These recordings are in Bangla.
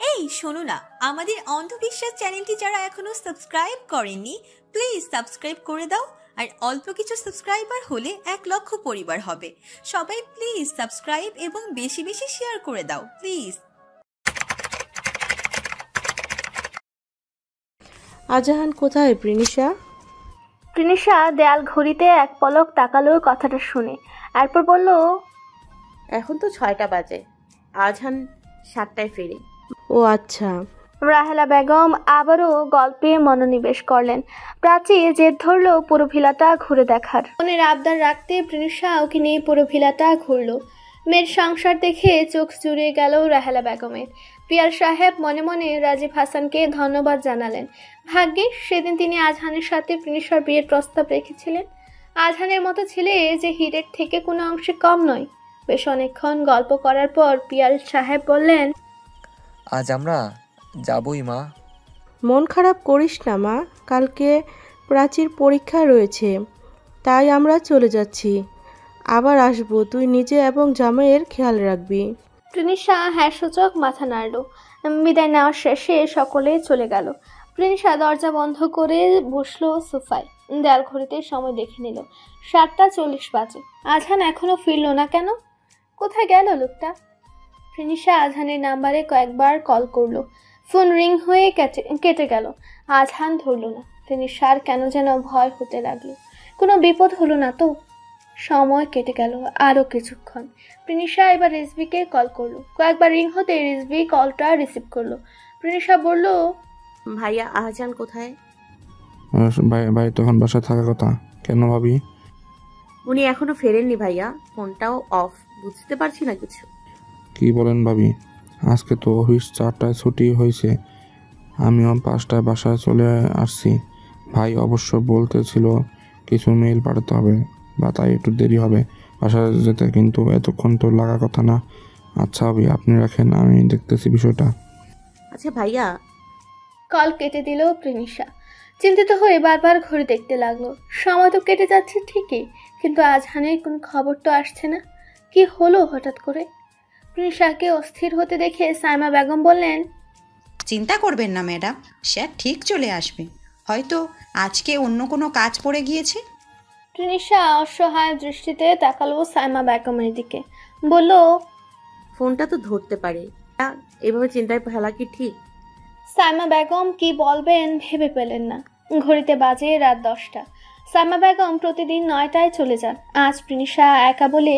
এই শোনো না, আমাদের অন্ধবিশ্বাস চ্যানেলটি যারা এখনো সাবস্ক্রাইব করেননি প্লিজ সাবস্ক্রাইব করে দাও। আর অল্প কিছু সাবস্ক্রাইবার হলে 1,00,000 পরিবার হবে। সবাই প্লিজ সাবস্ক্রাইব এবং বেশি বেশি শেয়ার করে দাও প্লিজ। আজাহান কোথায় প্রিনিশা? প্রিনিশা দেয়াল ঘড়িতে এক পলক তাকালো কথাটা শুনে, এরপর বলল, এখন তো 6টা বাজে, আজহান 7টায় ফেরে। ও আচ্ছা। রাহেলা বেগম আবারও গল্পে মনোনিবেশ করলেন। প্রাচী জেদ ধরল পুরো ভিলাটা ঘুরে দেখার। মনের আবদার রাখতে প্রিনিশা ওকে নিয়ে পুরো ভিলাটা ঘুরল। মেয়ের সংসার দেখে চোখ জুড়িয়ে গেল রাহেলা বেগমের। পিয়ার সাহেব মনে মনে রাজীব হাসানকে ধন্যবাদ জানালেন। ভাগ্যিস সেদিন তিনি আজহানের সাথে প্রিনিশার বিয়ের প্রস্তাব রেখেছিলেন। আজহানের মতো ছেলে যে হীরের থেকে কোনো অংশে কম নয়। বেশ অনেকক্ষণ গল্প করার পর পিয়ার সাহেব বললেন, আজ আমরা যাবই মা। মন খারাপ করিস না মা, কালকে প্রাচীর পরীক্ষা রয়েছে, তাই আমরা চলে যাচ্ছি। আবার আসবো, তুই নিজে এবং জামাইয়ের খেয়াল রাখবি। প্রিনিশা হ্যাঁ সূচক মাথা নাড়ল। বিদায় নেওয়ার শেষে সকলে চলে গেল। প্রিনিশা দরজা বন্ধ করে বসলো সোফায়। দেয়াল ঘড়িতে সময় দেখে নিল, 7:40 বাজে। আজহান এখনো ফিরল না কেন? কোথায় গেল লোকটা? প্রিনিশা আজহানের নাম্বারে কয়েকবার কল করলো। ফোন রিং হয়ে কেটে গেল। আজহান ধরল না। প্রিনিশার কেন যেন ভয় হতে লাগলো। কোনো বিপদ হলো না তো? সময় কেটে গেল আরও কিছুক্ষণ। প্রিনিশা এবার রিজভিকে কল করলো। কয়েকবার রিং হতে রিজভি কলটা রিসিভ করলো। প্রিনিশা বলল, ভাইয়া আহজান কোথায়? ভাই তখন বাসায় থাকার কথা। কেন ভাবি? উনি এখনো ফেরেননি ভাইয়া, ফোনটাও অফ, বুঝতে পারছি না কিছু। কি বলেন ভাবি? আজকে তো অফিস 4টায় ছুটি হয়েছে, আমিও 5টায় বাসায় চলে আসছি। ভাই অবশ্য বলতেছিল কিছু মেইল পাঠাতে হবে, বা তাই একটু দেরি হবে বাসায় যেতে, কিন্তু এতক্ষণ তো লাগা কথা না। আচ্ছা ভাবি, আপনি রাখেন, আমি দেখতেছি বিষয়টা। আচ্ছা ভাইয়া। কল কেটে দিল প্রিনিশা। চিন্তিত হয়ে বারবার ঘড়ি দেখতে লাগলো। সময় তো কেটে যাচ্ছে ঠিকই, কিন্তু আজহানের কোনো খবর তো আসছে না। কি হলো হঠাৎ করে? প্রিনিশাকে অস্থির হতে দেখে সাইমা বেগম বললেন, চিন্তা করবেন না ম্যাডাম, সে ঠিক চলে আসবে। হয়তো আজকে অন্য কোনো কাজ পড়ে গিয়েছে। প্রিনিশা অসহায় দৃষ্টিতে তাকালো সাইমা বেগমের দিকে, বলল, ফোনটা তো ধরতে পারে, এভাবে চিন্তায় ফেলা কি ঠিক? সাইমা বেগম কি বলবেন ভেবে পেলেন না। ঘড়িতে বাজে রাত 10টা। সাইমা বেগম প্রতিদিন 9টায় চলে যান। আজ প্রিনিশা একা বলে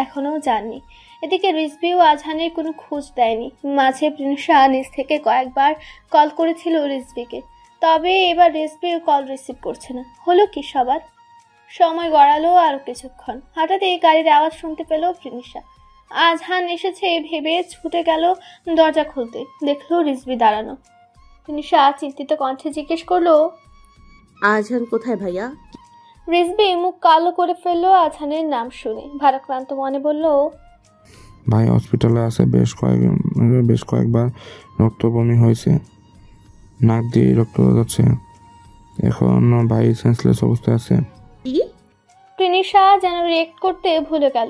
এখনো যাননি। এদিকে রিজভিও আজহানের কোনো খোঁজ দেয়নি। মাঝে প্রিনিশা নিজ থেকে কয়েকবার কল করেছিল রিজভিকে, তবে এবার রিজভিও কল রিসিভ করছে না। হলো কি সবার? সময় গড়ালো আরো কিছুক্ষণ। হঠাৎই গাড়ির আওয়াজ শুনতে পেল প্রিনিশা। আজহান এসেছে ভেবে ছুটে গেল দরজা খুলতে, দেখলো রিজভি দাঁড়ানো। প্রিনিশা চিন্তিত কণ্ঠে জিজ্ঞেস করলো, আজহান কোথায় ভাইয়া? রিজভি মুখ কালো করে ফেললো আজহানের নাম শুনে। ভারাক্রান্ত মনে বলল, ভাই হসপিটালে আছে, বেশ কয়েকবার রক্ত বমি হয়েছে, নাক দিয়ে রক্ত যাচ্ছে, এখনো ভাই সেন্সলেস অবস্থায় আছে। প্রিনিশা যেন রিয়েক্ট করতে ভুলে গেল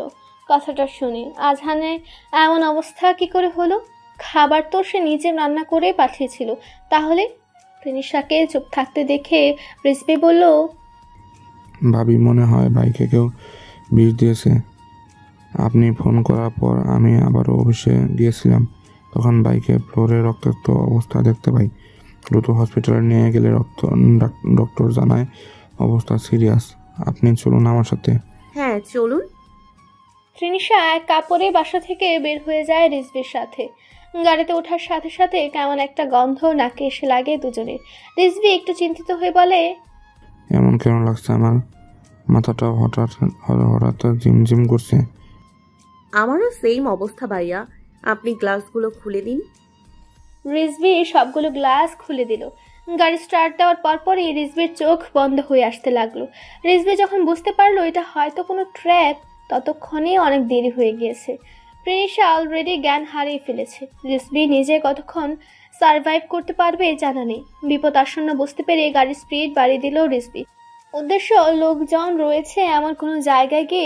কথাটা শুনে। আজহানের এমন অবস্থা কি করে হলো? খাবার তো সে নিজে রান্না করে পাঠিয়েছিল, তাহলে? প্রিনিশাকে চুপ থাকতে দেখে রিজভি বলল, ভাবি মনে হয় ভাইকে কেউ বিষ দিয়েছে। আপনি ফোন করার পর আমি আবারও অফিসে গিয়েছিলাম, তখন ভাইকে ফ্লোরে রক্তাক্ত অবস্থা দেখতে পাই। দ্রুত হসপিটালে নিয়ে গেলে ডক্টর জানায় অবস্থা সিরিয়াস। আপনি চলুন আমার সাথে। হ্যাঁ চলুন। প্রিনিশা এক কাপড়ে বাসা থেকে বের হয়ে যায় রিজভির সাথে। গাড়িতে ওঠার সাথে সাথে কেমন একটা গন্ধ নাকে এসে লাগে দুজনের। রিজভি একটু চিন্তিত হয়ে বলে, এমন কেন লাগছে? আমার মাথাটা হঠাৎ ঝিমঝিম করছে। আমারও সেম অবস্থা ভাইয়া, আপনি গ্লাসগুলো খুলে দিন। রিজভি সবগুলো গ্লাস খুলে দিল। গাড়ি স্টার্ট দেওয়ার পরপরই রিজভির চোখ বন্ধ হয়ে আসতে লাগলো। রিজভি যখন বুঝতে পারলো এটা হয়তো কোনো ট্র্যাপ, ততক্ষণে অনেক দেরি হয়ে গিয়েছে। প্রিনিশা অলরেডি জ্ঞান হারিয়ে ফেলেছে। রিজভি নিজে কতক্ষণ সার্ভাইভ করতে পারবে জানা নেই। বিপদ আসন্ন বুঝতে পেরে গাড়ির স্পিড বাড়িয়ে দিল রিজভি। উদ্দেশ্য লোকজন রয়েছে এমন কোনো জায়গায় গিয়ে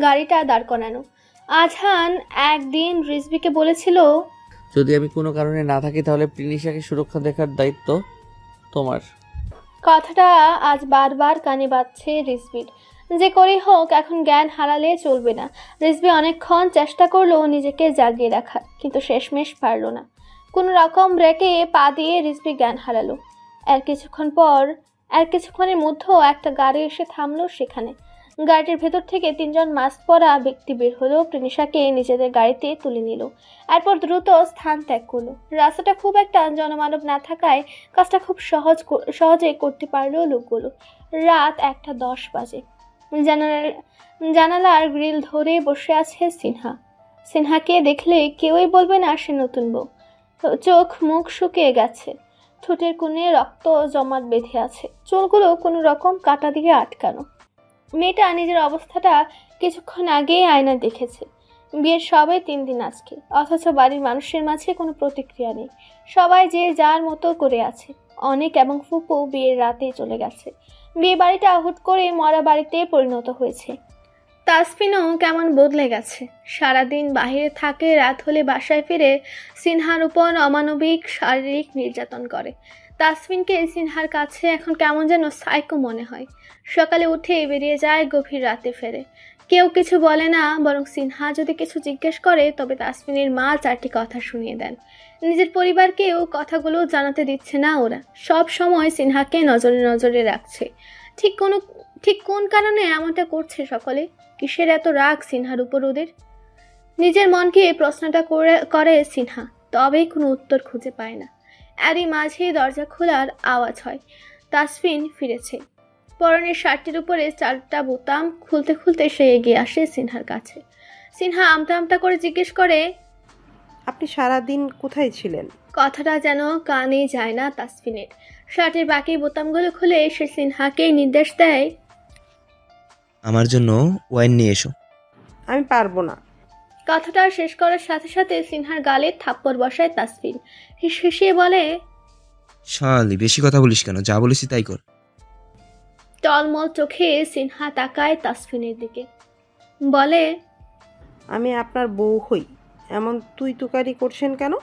গাড়িটা দাঁড় করানো। আজহান একদিন রিজভিকে বলেছিল, যদি আমি কোনো কারণে না থাকি তাহলে প্রিনিশাকে সুরক্ষা দেখার দায়িত্ব তোমার। কথাটা আজ বারবার কানে বাজছে রিজভির। যে করেই হোক এখন জ্ঞান হারালে চলবে না। রিজভি অনেকক্ষণ চেষ্টা করলো নিজেকে জাগিয়ে রাখার, কিন্তু শেষমেশ পারল না। কোনো রকম ব্রেকে পা দিয়ে রিজভি জ্ঞান হারালো। আর কিছুক্ষণের মধ্যেও একটা গাড়ি এসে থামলো সেখানে। গাড়িটির ভেতর থেকে 3 জন মাস্ক পরা ব্যক্তি বের হলো, প্রিনিশাকে নিজেদের গাড়িতে তুলে নিল। এরপর দ্রুত স্থান ত্যাগ করলো। রাস্তাটা খুব একটা জনমানব না থাকায় কাজটা খুব সহজে করতে পারলো লোকগুলো। রাত 1:10 বাজে। জানালার গ্রিল ধরে বসে আছে সিনহা। সিনহাকে দেখলে কেউই বলবে না সে নতুন বউ। চোখ মুখ শুকিয়ে গেছে, ঠোঁটের কোণে রক্ত জমাট বেঁধে আছে, চুলগুলো কোনো রকম কাঁটা দিয়ে আটকানো। মেয়েটা নিজের অবস্থাটা কিছুক্ষণ আগেই আয়না দেখেছে। বিয়ের সবে 3 দিন আজকে, অথচ বাড়ির মানুষের মাঝে কোনো প্রতিক্রিয়া নেই। সবাই যে যার মতো করে আছে। অনেক এবং ফুপু বিয়ের রাতেই চলে গেছে। বিয়ে বাড়িটা হুট করে মরা বাড়িতে পরিণত হয়েছে। তাসফিনও কেমন বদলে গেছে। সারাদিন বাইরে থাকে, রাত হলে বাসায় ফিরে সিনহার উপর অমানবিক শারীরিক নির্যাতন করে। তাসফিনকে সিনহার কাছে এখন কেমন যেন সাইকো মনে হয়। সকালে উঠে বেরিয়ে যায়, গভীর রাতে ফেরে। কেউ কিছু বলে না, বরং সিনহা যদি কিছু জিজ্ঞেস করে তবে তাসফিনের মা 4টি কথা শুনিয়ে দেন। নিজের পরিবারকেও কথাগুলো জানাতে দিচ্ছে না ওরা। সব সময় সিনহাকে নজরে নজরে রাখছে। ঠিক কোন কারণে এমনটা করছে সকলে? কিসের এত রাগ সিনহার উপর ওদের? নিজের মনকে এই প্রশ্নটা করে সিনহা, তবেই কোনো উত্তর খুঁজে পায় না। এরই মাঝে দরজা খোলার আওয়াজ হয়। তাসফিন ফিরেছে। পরনের শার্টটির উপরে 4টা বোতাম খুলতে খুলতে সে এগিয়ে আসে সিনহার কাছে। সিনহা আমতা আমতা করে জিজ্ঞেস করে, আপনি সারাদিন কোথায় ছিলেন? কথাটা যেন কানে যায় না তাসফিনের। শার্টের বাকি বোতামগুলো খুলে সে সিনহাকে নির্দেশ দেয়, আমার জন্য ওয়াইন নিয়ে এসো। আমি পারবো না। কথাটা শেষ করার সাথে সাথে সিনহার গালে থাপ্পড় বসায় তাসফিন। হিসিয়ে বলে, শালি বেশি কথা বলিস কেন? যা বলেছি তাই কর। টলমল চোখে সিনহা তাকায় তাসফিনের দিকে, বলে, আমি আপনার বউ হই, এমন তুই তুকারি করছেন কেন?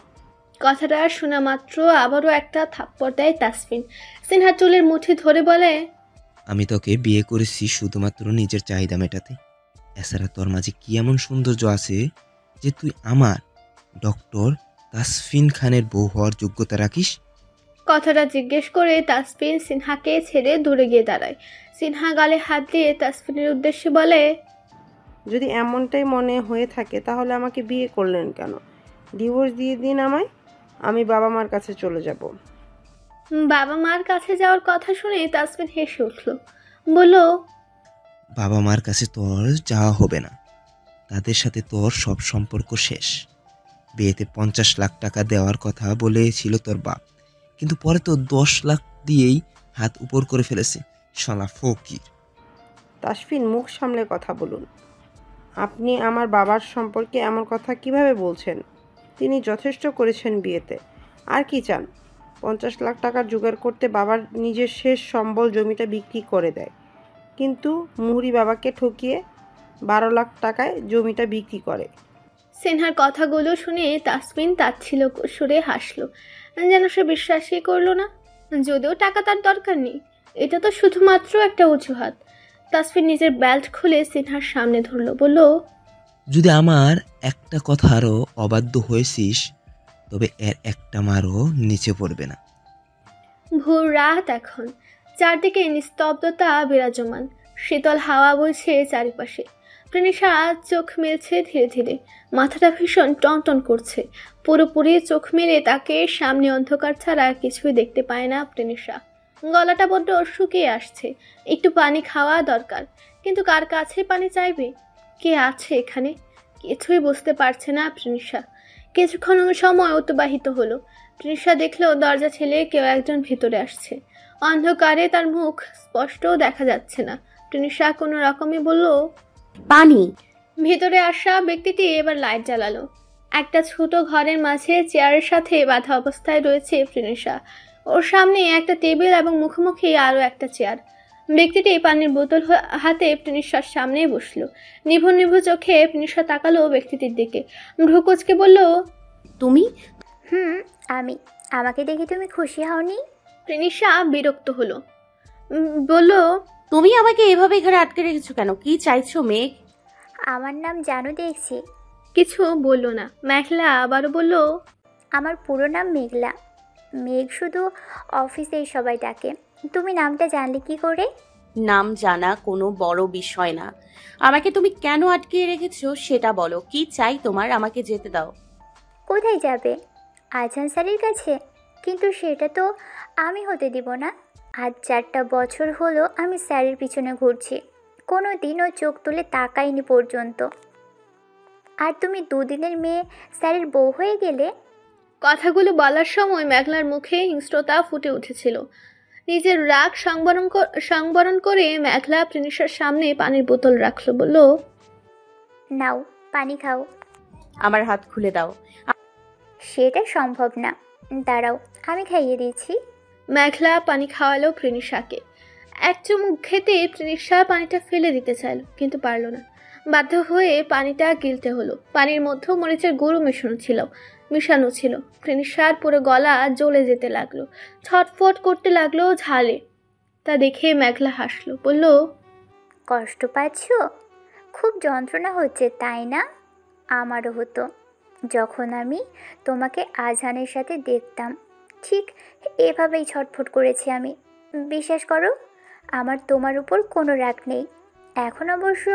কথাটা শোনা মাত্র আবারও একটা থাপ্পড় দেয় তাসফিন। সিনহা চুলের মুঠি ধরে বলে, আমি তোকে বিয়ে করেছি শুধুমাত্র নিজের চাহিদা মেটাতে। এছাড়া তোর মাঝে কি এমন সৌন্দর্য আছে যে তুই আমার ডক্টর তাসফিন খানের বউ হওয়ার যোগ্যতা রাখিস? কথাটা জিজ্ঞেস করে তাসফিন সিনহাকে ছেড়ে দূরে গিয়ে দাঁড়ায়। সিনহা গালে হাত দিয়ে তাসফিনের উদ্দেশ্যে বলে, যদি এমনটাই মনে হয়ে থাকে তাহলে আমাকে বিয়ে করলেন কেন? ডিভোর্স দিয়ে দিন আমায়, আমি বাবা মার কাছে চলে যাব। বাবা মার কাছে যাওয়ার কথা শুনে তাসফিন হেসে উঠল, বলল, বাবা মার কাছে তোর যাওয়া হবে না, তাদের সাথে তোর সব সম্পর্ক শেষ। বিয়েতে 50 লাখ টাকা দেওয়ার কথা বলেছিল তোর বাপ, কিন্তু পরে তো 10 লাখ দিয়েই হাত উপর করে ফেলেছে। শালা ফকির। তাসফিন, মুখ সামলে কথা বলুন। আপনি আমার বাবার সম্পর্কে এমন কথা কিভাবে বলছেন? তিনি যথেষ্ট করেছেন বিয়েতে, আর কি চান? 50 লাখ টাকার জোগাড় করতে বাবার নিজের শেষ সম্বল জমিটা বিক্রি করে দেয়, কিন্তু মুহুরি বাবাকে ঠকিয়ে 12 লাখ টাকায় জমিটা বিক্রি করে। সিনহার কথাগুলো শুনে তাসফিন তাচ্ছিল সুরে হাসলো, যেন সে বিশ্বাসই করলো না। যদিও টাকা তার দরকার নেই, এটা তো শুধুমাত্র একটা অজুহাত। তাসফিন নিজের বেল্ট খুলে সিনহার সামনে ধরলো, বলল, যদি আমার একটা কথারও অবাধ্য হয়েছিস তবে এর একটা মারও নিচে পড়বে না। ভোর রাত এখন, চারদিকে নিস্তব্ধতা বিরাজমান। শীতল হাওয়া বইছে চারিপাশে। প্রিনিশা চোখ মেলছে ধীরে ধীরে, মাথাটা ভীষণ টনটন করছে। পুরোপুরি চোখ মেলে তাকে সামনে অন্ধকার ছাড়া কিছুই দেখতে পায় না প্রিনিশা। গলাটা বড্ড শুকিয়ে আসছে, একটু পানি খাওয়া দরকার, কিন্তু কার কাছে পানি চাইবে? কে আছে এখানে? কিছুই বুঝতে পারছে না প্রিনিশা। কিছুক্ষণ সময় অতিবাহিত হলো। প্রিনিশা দেখলো দরজা ঠেলে কেউ একজন ভিতরে আসছে। অন্ধকারে তার মুখ স্পষ্ট দেখা যাচ্ছে না। প্রিনিশা কোনো রকমে বলল, পানি। ভিতরে আসা ব্যক্তিটি এবার লাইট জ্বালালো। একটা ছোট ঘরের মাঝে চেয়ারের সাথে বাঁধা অবস্থায় রয়েছে প্রিনিশা। ওর সামনে একটা টেবিল এবং মুখোমুখি আরো একটা চেয়ার। ব্যক্তিটি পানির বোতল হাতে প্রিনিশার সামনেই বসলো। নিভু নিভু চোখে প্রিনিশা তাকালো ব্যক্তিটির দিকে, ভ্রুকুচকে বলল, তুমি? আমি। আমাকে দেখে তুমি খুশি হওনি? প্রিনিশা বিরক্ত হলো, বলল, তুমি আমাকে এভাবে এখানে আটকে রেখেছো কেন? কি চাইছো মেঘ? আমার নাম জানো দেখছি। কিছু বলল না। মেঘলা আবারও বলল, আমার পুরো নাম মেঘলা। মেঘ শুধু অফিসেই সবাই ডাকে। তুমি নামটা জানলে কি করে? নাম জানা কোনো বড় বিষয় না। আমাকে তুমি কেন আটকে রেখেছো সেটা বলো। কি চাই তোমার? আমাকে যেতে দাও। কোথায় যাবে? আজান স্যারের কাছে? কিন্তু সেটা তো আমি হতে দিব না। আজ 4টা বছর হলো আমি স্যারের পিছনে ঘুরছি, কোনো দিনও চোখ তুলে তাকাইনি পর্যন্ত। আর তুমি 2 দিনের মেয়ে স্যারের বউ হয়ে গেলে? কথাগুলো বলার সময় মেঘলার মুখে হিংস্রতা ফুটে উঠেছিল। নিজের রাগ সংবরণ করে মেঘলা প্রিনিশার সামনে পানির বোতল রাখলো, বলল, নাও পানি খাও। আমার হাত খুলে দাও। সেটা সম্ভব না, দাঁড়াও আমি খাইয়ে দিচ্ছি। মেঘলা পানি খাওয়ালো প্রিনিশাকে। এক চুমুক খেতে প্রিনিশা পানিটা ফেলে দিতে চাইল, কিন্তু পারল না। বাধ্য হয়ে পানিটা গিলতে হলো। পানির মধ্যে মরিচের গুঁড়ো মিশানো ছিল। প্রিনিশার পুরো গলা জ্বলে যেতে লাগলো, ছটফট করতে লাগলো ঝালে। তা দেখে মেঘলা হাসলো, বলল, কষ্ট পাচ্ছ? খুব যন্ত্রণা হচ্ছে তাই না? আমারও হতো যখন আমি তোমাকে আজহানের সাথে দেখতাম। ঠিক এভাবেই ছটফট করেছি আমি। বিশ্বাস করো, আমার তোমার উপর কোনো রাগ নেই। এখন অবশ্য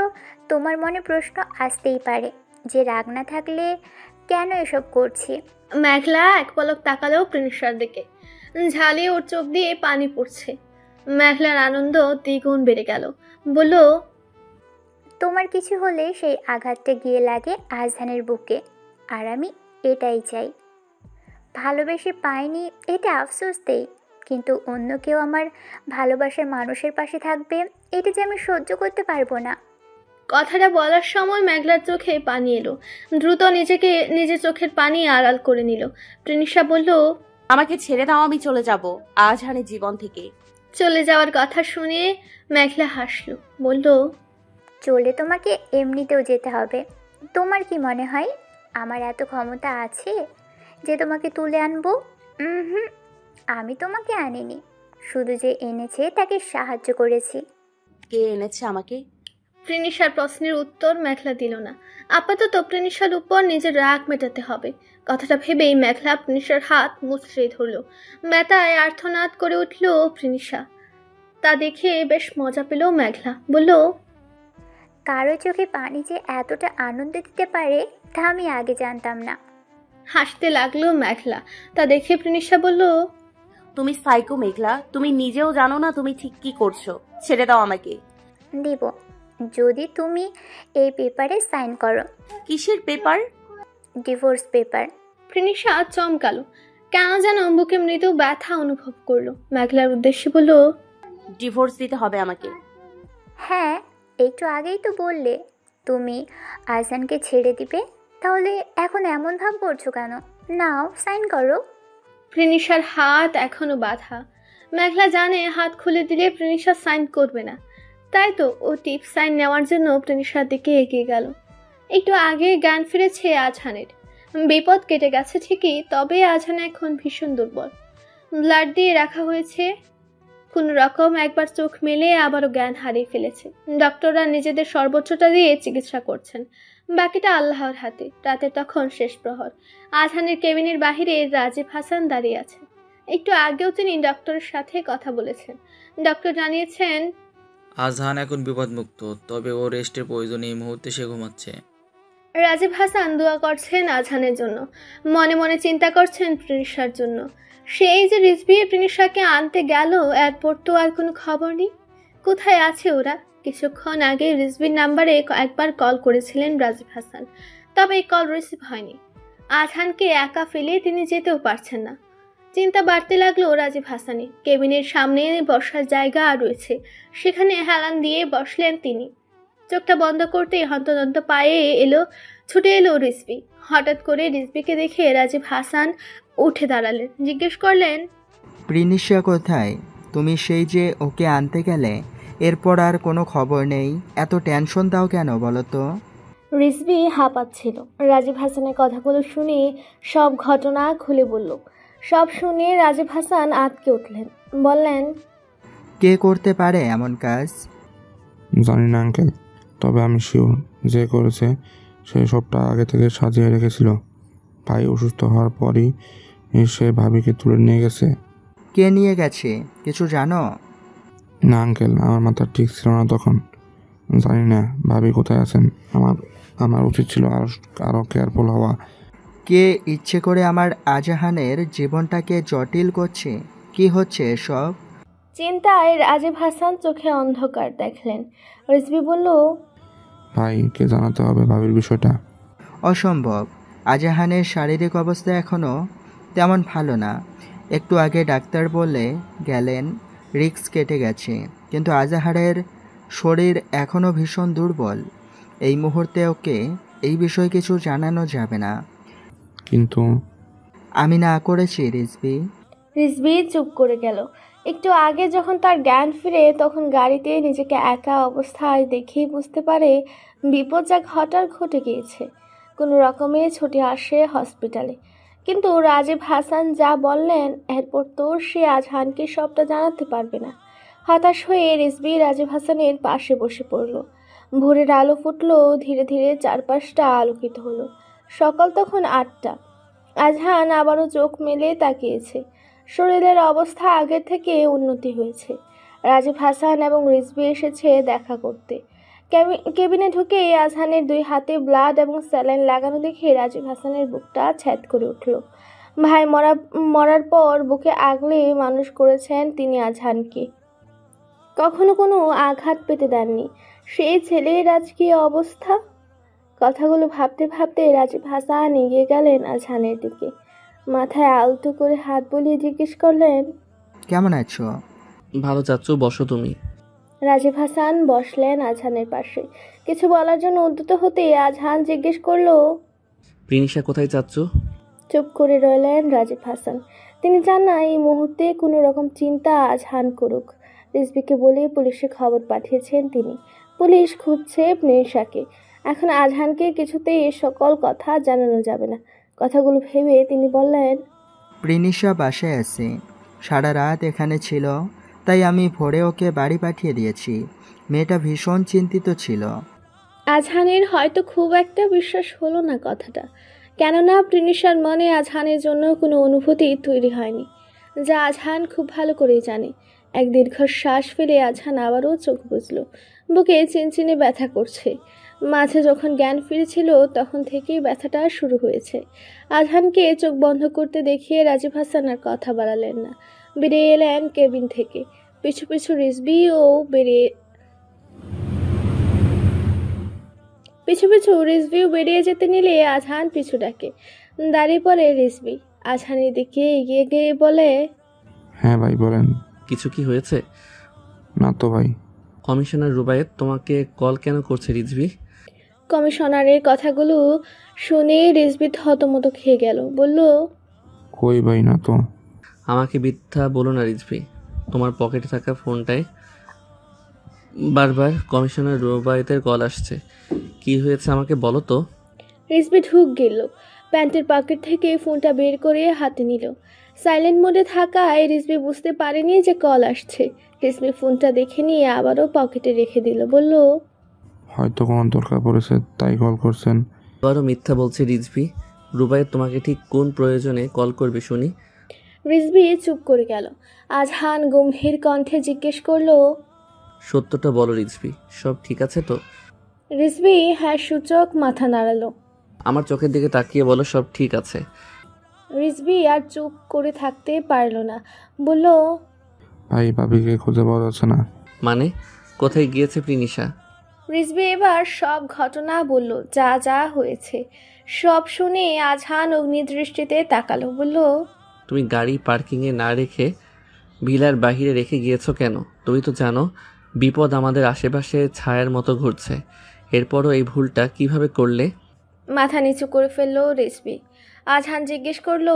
তোমার মনে প্রশ্ন আসতেই পারে যে রাগ না থাকলে কেন এসব করছি। মেঘলা এক পলক তাকালো প্রিনিশার দিকে। ঝালে ওর চোখ দিয়ে পানি পড়ছে। মেঘলার আনন্দ দ্বিগুণ বেড়ে গেল। বলল, তোমার কিছু হলে সেই আঘাতটা গিয়ে লাগে আজহানের বুকে, আর আমি এটাই চাই। ভালোবেসে পাইনি এটা আফসোস দেই, কিন্তু অন্য কেউ আমার ভালোবাসার মানুষের পাশে থাকবে এটা যে আমি সহ্য করতে পারবো না। কথাটা বলার সময় মেঘলার চোখে পানি এলো। দ্রুত নিজের চোখের পানি আড়াল করে নিল। প্রিনিশা বলল, আমাকে ছেড়ে দাও, আমি চলে যাব আজহানের জীবন থেকে। চলে যাওয়ার কথা শুনে মেঘলা হাসলো, বলল, চলে তোমাকে এমনিতেও যেতে হবে। তোমার কি মনে হয় আমার এত ক্ষমতা আছে যে তোমাকে তুলে আনবো? আমি তোমাকে আনিনি, শুধু যে এনেছে তাকে সাহায্য করেছি। কে এনেছে আমাকে? প্রিনিশার প্রশ্নের উত্তর মেঘলা দিল না। আপাতত প্রিনিশার উপর নিজের রাগ মেটাতে হবে। কথাটা ভেবেই মেঘলা প্রিনিশার হাত মুচড়ে ধরল। ব্যথায় আর্তনাদ করে উঠল প্রিনিশা। তা দেখে বেশ মজা পেল মেঘলা। বলল, কারো চোখে পানি যে এতটা আনন্দ দিতে পারে তা আমি আগে জানতাম না। হাসতে লাগলো মেঘলা। তা দেখে প্রিনিশা বলল, তুমি সাইকো মেঘলা, তুমি নিজেও জানো না তুমি ঠিক কি করছো। ছেড়ে দাও আমাকে। দিব, যদি তুমি এই পেপারে সাইন করো। কিসের পেপার? Divorce paper. প্রিনিশা চমকালো। কেন যেন বুকে মৃদু ব্যথা অনুভব করলো। মেঘলার উদ্দেশ্যে বলল, ডিভোর্স দিতে হবে আমাকে। হ্যাঁ, একটু আগেই তো বললে তুমি আজানকে ছেড়ে দিবে, তাহলে এখন এমন ভাব করছো কেন? নাও সাইন করো। প্রিনিশার হাত এখনো বাঁধা। মেঘলা জানে হাত খুলে দিলে প্রিনিশা সাইন করবে না। তাই তো ও টিপ সাইন নেওয়ার জন্য প্রিনিশার দিকে এগিয়ে গেল। একটু আগে জ্ঞান ফিরেছে আজহানের। বিপদ কেটে গেছে ঠিকই, তবে আজহান এখন ভীষণ দুর্বল। ব্লাড দিয়ে রাখা হয়েছে। কোন রকম একবার চোখ মেলে আবারও জ্ঞান হারিয়ে ফেলেছে। ডক্টররা নিজেদের সর্বোচ্চটা দিয়ে চিকিৎসা করছেন, বাকিটা আল্লাহর হাতে। রাতে তখন শেষ প্রহর। আজহানের কেবিনের বাহিরে রাজীব হাসান দাঁড়িয়ে আছে। একটু আগেও তিনি ডক্টরের সাথে কথা বলেছেন। ডক্টর জানিয়েছেন, আজহান এখন বিপদমুক্ত, তবে ও রেস্টের প্রয়োজন। এই মুহূর্তে সে ঘুমাচ্ছে। রাজীব হাসান দোয়া করছেন আজহানের জন্য, মনে মনে চিন্তা করছেন প্রিনিশার জন্য। সেই যে রিজভি প্রিনিশাকে আনতে গেল, এরপর তো আর কোনো খবর নেই। কোথায় আছে ওরা? কিছুক্ষণ আগে রিজভির নাম্বারে একবার কল করেছিলেন রাজীব হাসান, তবে এই কল রিসিভ হয়নি। আজহানকে একা ফেলে তিনি যেতেও পারছেন না। চিন্তা বাড়তে লাগলো রাজীব হাসানের। কেবিনের সামনে বসার জায়গা রয়েছে, সেখানে হেলান দিয়ে বসলেন তিনি। চোখটা বন্ধ করতে হন্তদন্ত পায়ে ছুটে এলো রিজভি। হঠাৎ করে রিজভিকে দেখে রাজীব হাসান উঠে দাঁড়ালেন। জিজ্ঞেস করলেন, প্রিনিশা কোথায়? তুমি সেই যে ওকে আনতে গেলে, এরপর আর কোনো খবর নেই। এত টেনশন দাও কেন বলো তো? রিজভী হাঁপাচ্ছিল। রাজীব হাসানের কথাগুলো শুনে সব ঘটনা খুলে বলল। সব শুনে রাজীব হাসান আঁতকে উঠলেন, বললেন, কে করতে পারে এমন কাজ? জানি না আঙ্কেল, তবে আমি শিওর যে করেছে সে সবটা আগে থেকে সাজিয়ে রেখেছিল। ভাই অসুস্থ হওয়ার পরই সে ভাবিকে তুলে নিয়ে গেছে। কে নিয়ে গেছে কিছু জানো? না আঙ্কেল, আমার মাথা ঠিক ছিল না তখন। জানি না ভাবি কোথায় আছেন। আমার উচিত ছিল আরও কেয়ারফুল হওয়া। কে ইচ্ছে করে আমার আজাহানের জীবনটাকে জটিল করছে? কি হচ্ছে এসব? চিন্তায় রাজীব হাসান চোখে অন্ধকার দেখলেন। রিজভী বলল, ভাইকে জানাতে হবে ভাবির বিষয়টা। অসম্ভব। আজাহানের শারীরিক অবস্থা এখনও তেমন ভালো না। একটু আগে ডাক্তার বলে গেলেন রিস্ক কেটে গেছে, কিন্তু আজাহারের শরীর এখনও ভীষণ দুর্বল। এই মুহূর্তে ওকে এই বিষয়ে কিছু জানানো যাবে না। কিন্তু আমি না করেছি রিজভী। রিজভী চুপ করে গেল। একটু আগে যখন তার জ্ঞান ফিরে তখন গাড়িতে নিজেকে একা অবস্থায় দেখেই বুঝতে পারে বিপদ যা ঘটার ঘটে গিয়েছে। কোনো রকমে ছুটে আসে হসপিটালে, কিন্তু রাজীব হাসান যা বললেন এরপর তো সে আজহানকে সবটা জানাতে পারবে না। হতাশ হয়ে রিজভী রাজীব হাসানের পাশে বসে পড়ল। ভোরের আলো ফুটলো, ধীরে ধীরে চারপাশটা আলোকিত হলো। সকাল তখন 8টা। আজহান আবারও চোখ মেলে তাকিয়েছে। শরীরের অবস্থা আগের থেকে উন্নতি হয়েছে। রাজীব হাসান এবং রিজভী এসেছে দেখা করতে। কেবিনে ঢুকে আজহানের 2 হাতে ব্লাড এবং স্যালাইন লাগানো দেখে রাজীব হাসানের বুকটা ছ্যাদ করে উঠল। ভাই মরার পর বুকে আগলে মানুষ করেছেন তিনি আজহানকে। কখনো কোনো আঘাত পেতে দেননি। সেই ছেলের আজকে অবস্থা। কথাগুলো ভাবতে ভাবতে রাজীব হাসান এগিয়ে গেলেন আজহানের দিকে। মাথায় আলতো করে হাত বুলিয়ে জিজ্ঞেস করলেন, কেমন আছো? ভালো চাচ্চু, বসো তুমি। রাজীব হাসান বসলেন আজহানের পাশে। কিছু বলার জন্য উদ্যত হতে আজহান জিজ্ঞেস করলো, প্রিনিশা কোথায় চাচ্চু? চুপ করে রইলেন রাজীব হাসান। তিনি চান না এই মুহূর্তে কোনো রকম চিন্তা আজহান করুক। রিজভীকে বলে পুলিশে খবর পাঠিয়েছেন তিনি। পুলিশ খুঁজছে প্রিনিশাকে। এখন আজহানকে কিছুতেই এ সকল কথা জানানো যাবে না। কথাগুলো ভেবে তিনি বললেন, প্রিনিশা বাসায় আছে, সারা রাত এখানে ছিল, তাই আমি ভোরে ওকে বাড়ি পাঠিয়ে দিয়েছি। মেয়েটা ভীষণ চিন্তিত ছিল। আজহানের হয়তো খুব একটা বিশ্বাস হলো না কথাটা, কেননা প্রিনিশার মনে আজহানের জন্য কোনো অনুভূতি তৈরি হয়নি, যা আজহান খুব ভালো করেই জানে। এক দীর্ঘশ্বাস ফেলে আজহান আবারও চোখ বুজল। বুকে চিনচিনে ব্যথা করছে। মাঝে যখন জ্ঞান ফিরেছিল তখন থেকেই ব্যথাটা শুরু হয়েছে। আজহানকে চোখ বন্ধ করতে দেখিয়ে রাজীব হাসান আর কথা বাড়ালেন না। বেরিয়ে এলেন কেবিন থেকে। পিছু পিছু রিজভীও বেরিয়ে যেতে নিলে আজহান পিছু ডাকে। দাঁড়িয়ে পড়ে রিজভী। আজহানের দিকে এগিয়ে গিয়ে বলে, হ্যাঁ ভাই বলেন। কিছু কি হয়েছে? না তো ভাই। কমিশনার রুবায়েত তোমাকে কল কেন করছে রিজভী? কমিশনারের কথাগুলো শুনে রিজভী থতমত খেয়ে গেল। বলল, কই ভাই, না তো। আমাকে মিথ্যা বলো না রিজভী। তোমার পকেটে থাকা ফোনটায় বারবার কমিশনার রুবায়েতের কল আসছে। কি হয়েছে আমাকে বলো তো। রিজভী ঢুক গেল। প্যান্টের পকেট থেকে ফোনটা বের করে হাতে নিল। সাইলেন্ট মোডে থাকায় রিজভী বুঝতে পারেনি যে কল আসছে। রিজভী ফোনটা দেখে নিয়ে আবারও পকেটে রেখে দিল। বলল, হয়তো কোনো দরকার পড়েছে তাই কল করছেন। আবারও মিথ্যা বলছে রিজভী। রুবায়েত তোমাকে ঠিক কোন প্রয়োজনে কল করবে শুনি? রিজভী চুপ করে গেল। আজহান গম্ভীর কণ্ঠে জিজ্ঞেস করলো, সত্যটা বলো রিজভী, সব ঠিক আছে তো? রিজভী হ্যাঁ সূচক মাথা নাড়ালো। আমার চোখের দিকে তাকিয়ে বলো সব ঠিক আছে। রিজভী আর চুপ করে থাকতে পারল না। বলল, ভাই ভাবিকে খুঁজে পাওয়া যাচ্ছে না। মানে কোথায় গিয়েছে প্রিনিশা? রিজভী এবার সব ঘটনা বলল, যা যা হয়েছে। সব শুনে আজহান অগ্নিদৃষ্টিতে তাকালো। বলল, তুমি গাড়ি পার্কিংয়ে না রেখে ভিলার বাহিরে রেখে গিয়েছো কেন? তুমি তো জানো বিপদ আমাদের আশেপাশে ছায়ার মতো ঘুরছে। এরপরও এই ভুলটা কিভাবে করলে? মাথা নিচু করে ফেললো রিজভী। আজহান জিজ্ঞেস করলো,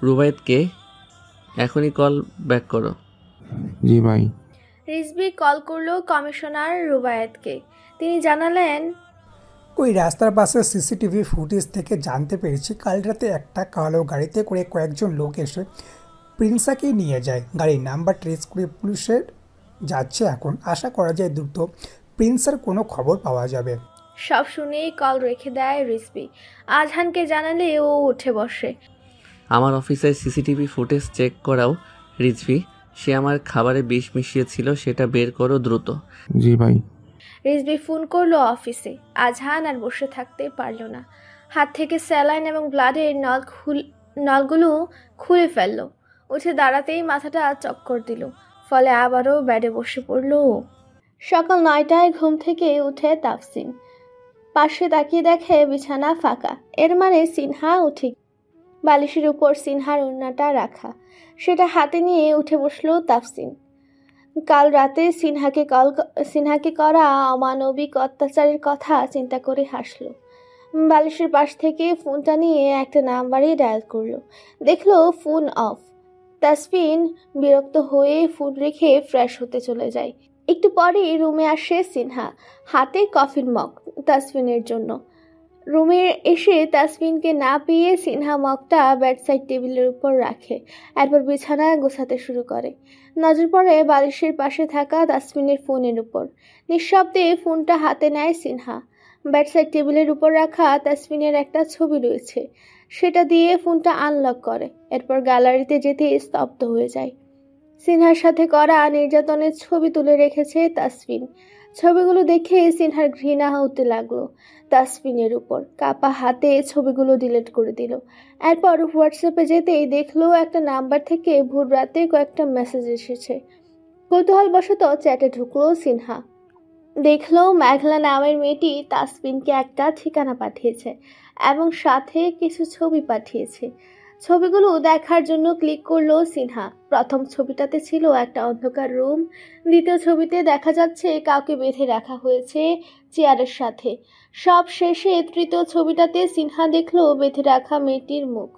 রুবায়েত কে? এখনই কল ব্যাক করো। জি ভাই। রিজভী কল করলো কমিশনার রুবায়েতকে। তিনি জানালেন, ওই রাস্তার পাশে সিসিটিভি ফুটেজ থেকে জানতে পেরেছি কাল রাতে একটা কালো গাড়িতে করে কয়েকজন লোক এসে প্রিন্সাকে নিয়ে যায়। গাড়ির নাম্বার ট্রেস করে পুলিশের যাচ্ছে এখন। আশা করা যায় দ্রুত প্রিন্সের কোনো খবর পাওয়া যাবে। সব শুনেই কল রেখে দেয় রিজভি। আজহানকে জানালে ও উঠে বসে। আমার অফিসের সিসিটিভি ফুটেজ চেক করাও রিজভি। সে আমার খাবারে বিষ মিশিয়েছিল, সেটা বের করো দ্রুত। জি ভাই। রিজভি ফোন করলো অফিসে। আজহান আর বসে থাকতে পারল না। হাত থেকে স্যালাইন এবং ব্লাডের নলগুলো খুলে ফেলল। উঠে দাঁড়াতেই মাথাটা চক্কর দিল, ফলে আবারও বেডে বসে পড়ল। সকাল 9টায় ঘুম থেকে উঠে তাফসিন পাশে তাকিয়ে দেখে বিছানা ফাঁকা। এর মানে সিনহা উঠে। বালিশের উপর সিনহার ওড়নাটা রাখা, সেটা হাতে নিয়ে উঠে বসলো তাফসিন। কাল রাতে সিনহাকে করা অমানবিক অত্যাচারের কথা চিন্তা করে হাসলো। বালিশের পাশ থেকে ফোনটা নিয়ে একটা নাম্বারে ডায়াল করলো। দেখলো ফোন অফ। তাসফিন বিরক্ত হয়ে ফোন রেখে ফ্রেশ হতে চলে যায়। একটু পরে রুমে আসে সিনহা, হাতে কফির মগ তাসফিনের জন্য। রুমে এসে তাসফিনকে না পেয়ে সিনহা মগটা বেডসাইড টেবিলের উপর রাখে, এরপর বিছানা গোছাতে শুরু করে। নজর পড়ে বালিশের পাশে থাকা তাসফিনের ফোনের উপর। নিঃশব্দে ফোনটা হাতে নেয় সিনহা। বেডসাইড টেবিলের উপর রাখা তাসফিনের একটা ছবি রয়েছে, সেটা দিয়ে ফোনটা আনলক করে। এরপর গ্যালারিতে যেতে স্তব্ধ হয়ে যায়। সিনহার সাথে করা নির্যাতনের ছবি তুলে রেখেছে তাসফিন। ছবিগুলো দেখে সিনহার ঘৃণা হতে লাগলো তাসফিনের উপর। কাপা হাতে ছবিগুলো ডিলিট করে দিল। এরপর হোয়াটসঅ্যাপে যেতেই দেখলো একটা নাম্বার থেকে ভোর রাতে কয়েকটা মেসেজ এসেছে। কৌতূহলবশত চ্যাটে ঢুকলো সিনহা। দেখলো মেঘলা নামের মেয়েটি তাসফিনকে একটা ঠিকানা পাঠিয়েছে এবং সাথে কিছু ছবি পাঠিয়েছে। ছবিগুলো দেখার জন্য ক্লিক করলো সিনহা। প্রথম ছবিটাতে ছিল একটা অন্ধকার রুম। দ্বিতীয় ছবিতে দেখা যাচ্ছে কাউকে বেঁধে রাখা হয়েছে চেয়ারের সাথে। সব শেষে তৃতীয় ছবিটাতে সিনহা দেখলো বেঁধে রাখা মেয়েটির মুখ।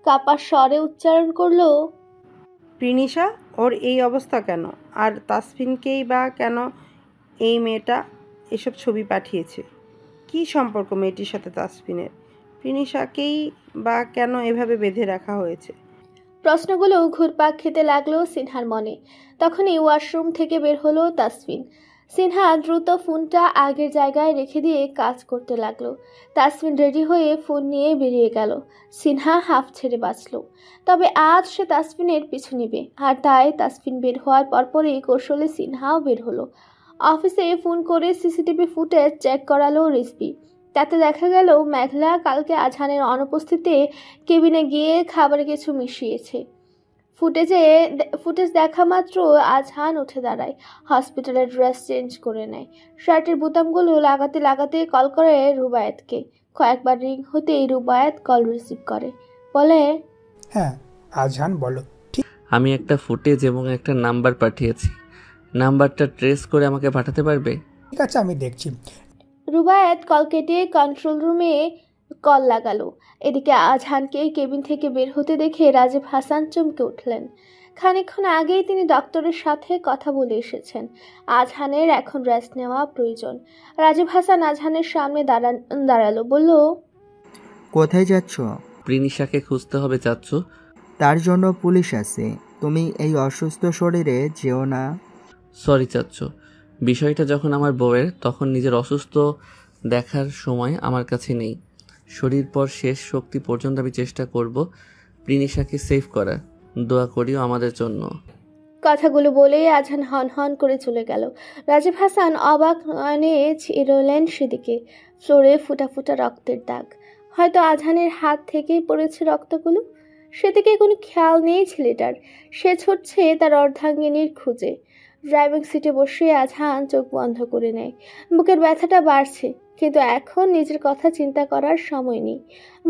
কাপা স্বরে উচ্চারণ করলো, প্রিনিশা, ওর এই অবস্থা কেন? আর তাসফিনকেই বা কেন এই মেয়েটা এসব ছবি পাঠিয়েছে? কি সম্পর্ক মেয়েটির সাথে তাসফিনের? প্রিনিশাকেই বা কেন এভাবে বেঁধে রাখা হয়েছে? প্রশ্নগুলো ঘুরপাক খেতে লাগলো সিনহার মনে। তখনই ওয়াশরুম থেকে বের হলো তাসফিন। সিনহা দ্রুত ফোনটা আগের জায়গায় রেখে দিয়ে কাজ করতে লাগলো। তাসফিন রেডি হয়ে ফোন নিয়ে বেরিয়ে গেল। সিনহা হাফ ছেড়ে বাঁচল। তবে আজ সে তাসফিনের পিছু নেবে, আর তাই তাসফিন বের হওয়ার পরপরই কৌশলে সিনহাও বের হলো। অফিসে ফোন করে সিসিটিভি ফুটেজ চেক করালো রিজভি। তাতে দেখা গেল মেঘলা কালকে আজহানের অনুপস্থিতিতে কেবিনে গিয়ে খাবারে কিছু মিশিয়েছে। ফুটেজ দেখা মাত্র আজহান উঠে দাঁড়ায়, হসপিটালের ড্রেস চেঞ্জ করে নেয়। শার্টের বোতামগুলো লাগাতে লাগাতে কল করে রুবায়েতকে। কয়েকবার রিং হতেই রুবায়েত কল রিসিভ করে, বলে, হ্যাঁ আজহান বলো। আমি একটা ফুটেজ এবং একটা নাম্বার পাঠিয়েছি। নাম্বারটা ট্রেস করে আমাকে পাঠাতে পারবে? ঠিক আছে, আমি দেখছি। রুবায়েত কল কেটে কন্ট্রোল রুমে কল লাগালো। এদিকে আজহানকে কেবিন থেকে বের হতে দেখে রাজীব হাসান চমকে উঠলেন। খানিকক্ষণ আগেই তিনি ডক্টরের সাথে কথা বলে এসেছেন। আজহানের এখন রেস্ট নেওয়া প্রয়োজন। রাজীব হাসান আজহানের সামনে দাঁড়ালো, বলল, কোথায় যাচ্ছ? প্রিনিশাকে খুঁজতে হবে চাচ্চু। তার জন্য পুলিশ আছে, তুমি এই অসুস্থ শরীরে যেও না। সরি চাচ্চু, বিষয়টা যখন আমার বউয়ের, তখন নিজের অসুস্থ দেখার সময় আমার কাছে নেই। শরীর পর শেষ শক্তি পর্যন্ত আমি চেষ্টা করব প্রিনিশাকে সেভ করার। দোয়া করিও আমাদের জন্য। কথাগুলো বলে আজহান হন হন করে চলে গেল। রাজীব হাসান অবাক নয়নে চিরলেন সেদিকে। ফ্লোরে ফুটা ফুটা রক্তের দাগ। হয়তো আজহানের হাত থেকেই পড়েছে রক্তগুলো। সেদিকে কোনো খেয়াল নেই ছেলেটার। সে ছুটছে তার অর্ধাঙ্গিনীর খুঁজে। ড্রাইভিং সিটে বসে আজহান চোখ বন্ধ করে নেয়। বুকের ব্যথাটা বাড়ছে, কিন্তু এখন নিজের কথা চিন্তা করার সময় নেই।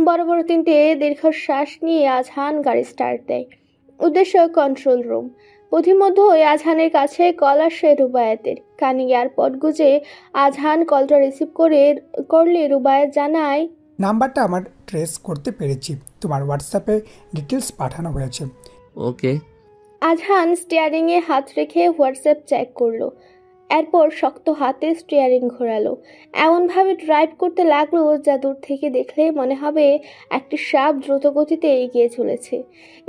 বড় বড় 3টে দীর্ঘশ্বাস নিয়ে আজহান গাড়ি স্টার্ট দেয়। উদ্দেশ্য কন্ট্রোল রুম। পথিমধ্যে আজহানের কাছে কল আসে রুবায়েতের। কানে এয়ারপড গুঁজে আজহান কলটা রিসিভ করলে রুবায়েত জানায়, নাম্বারটা আমার ট্রেস করতে পেরেছি, তোমার হোয়াটসঅ্যাপে ডিটেলস পাঠানো হয়েছে। ওকে। আজহান স্টিয়ারিংয়ে হাত রেখে হোয়াটসঅ্যাপ চেক করলো। এরপর শক্ত হাতে স্টিয়ারিং ঘোরালো, এমনভাবে ড্রাইভ করতে লাগলো যা দূর থেকে দেখলে মনে হবে একটি সাপ দ্রুত গতিতে এগিয়ে চলেছে।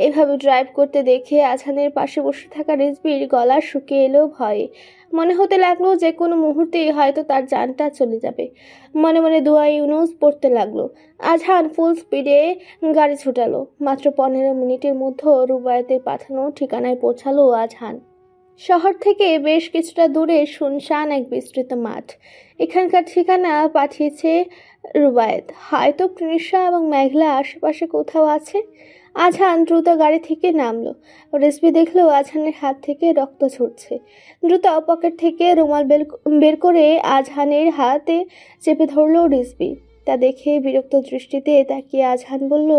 এভাবে ড্রাইভ করতে দেখে আজহানের পাশে বসে থাকা রিজবির গলা শুকিয়ে এলো ভয়ে। মনে হতে লাগলো যে কোনো মুহূর্তেই হয়তো তার জানটা চলে যাবে। মনে মনে দোয়া ইউনুস পড়তে লাগলো। আজহান ফুল স্পিডে গাড়ি ছুটালো। মাত্র 15 মিনিটের মধ্যে রুবায়েতের পাঠানো ঠিকানায় পৌঁছালো আজহান। শহর থেকে বেশ কিছুটা দূরে শুনশান এক বিস্তৃত মাঠ। এখানকার ঠিকানা পাঠিয়েছে রুবায়েত। হয়তো তৃষা এবং মেঘলা আশেপাশে কোথাও আছে। আজহান দ্রুত গাড়ি থেকে নামলো। রিজভি দেখলো আজহানের হাত থেকে রক্ত ঝরছে। দ্রুত পকেট থেকে রুমাল বের করে আজহানের হাতে চেপে ধরলো রিজভি। তা দেখে বিরক্ত দৃষ্টিতে তাকিয়ে আজহান বলল,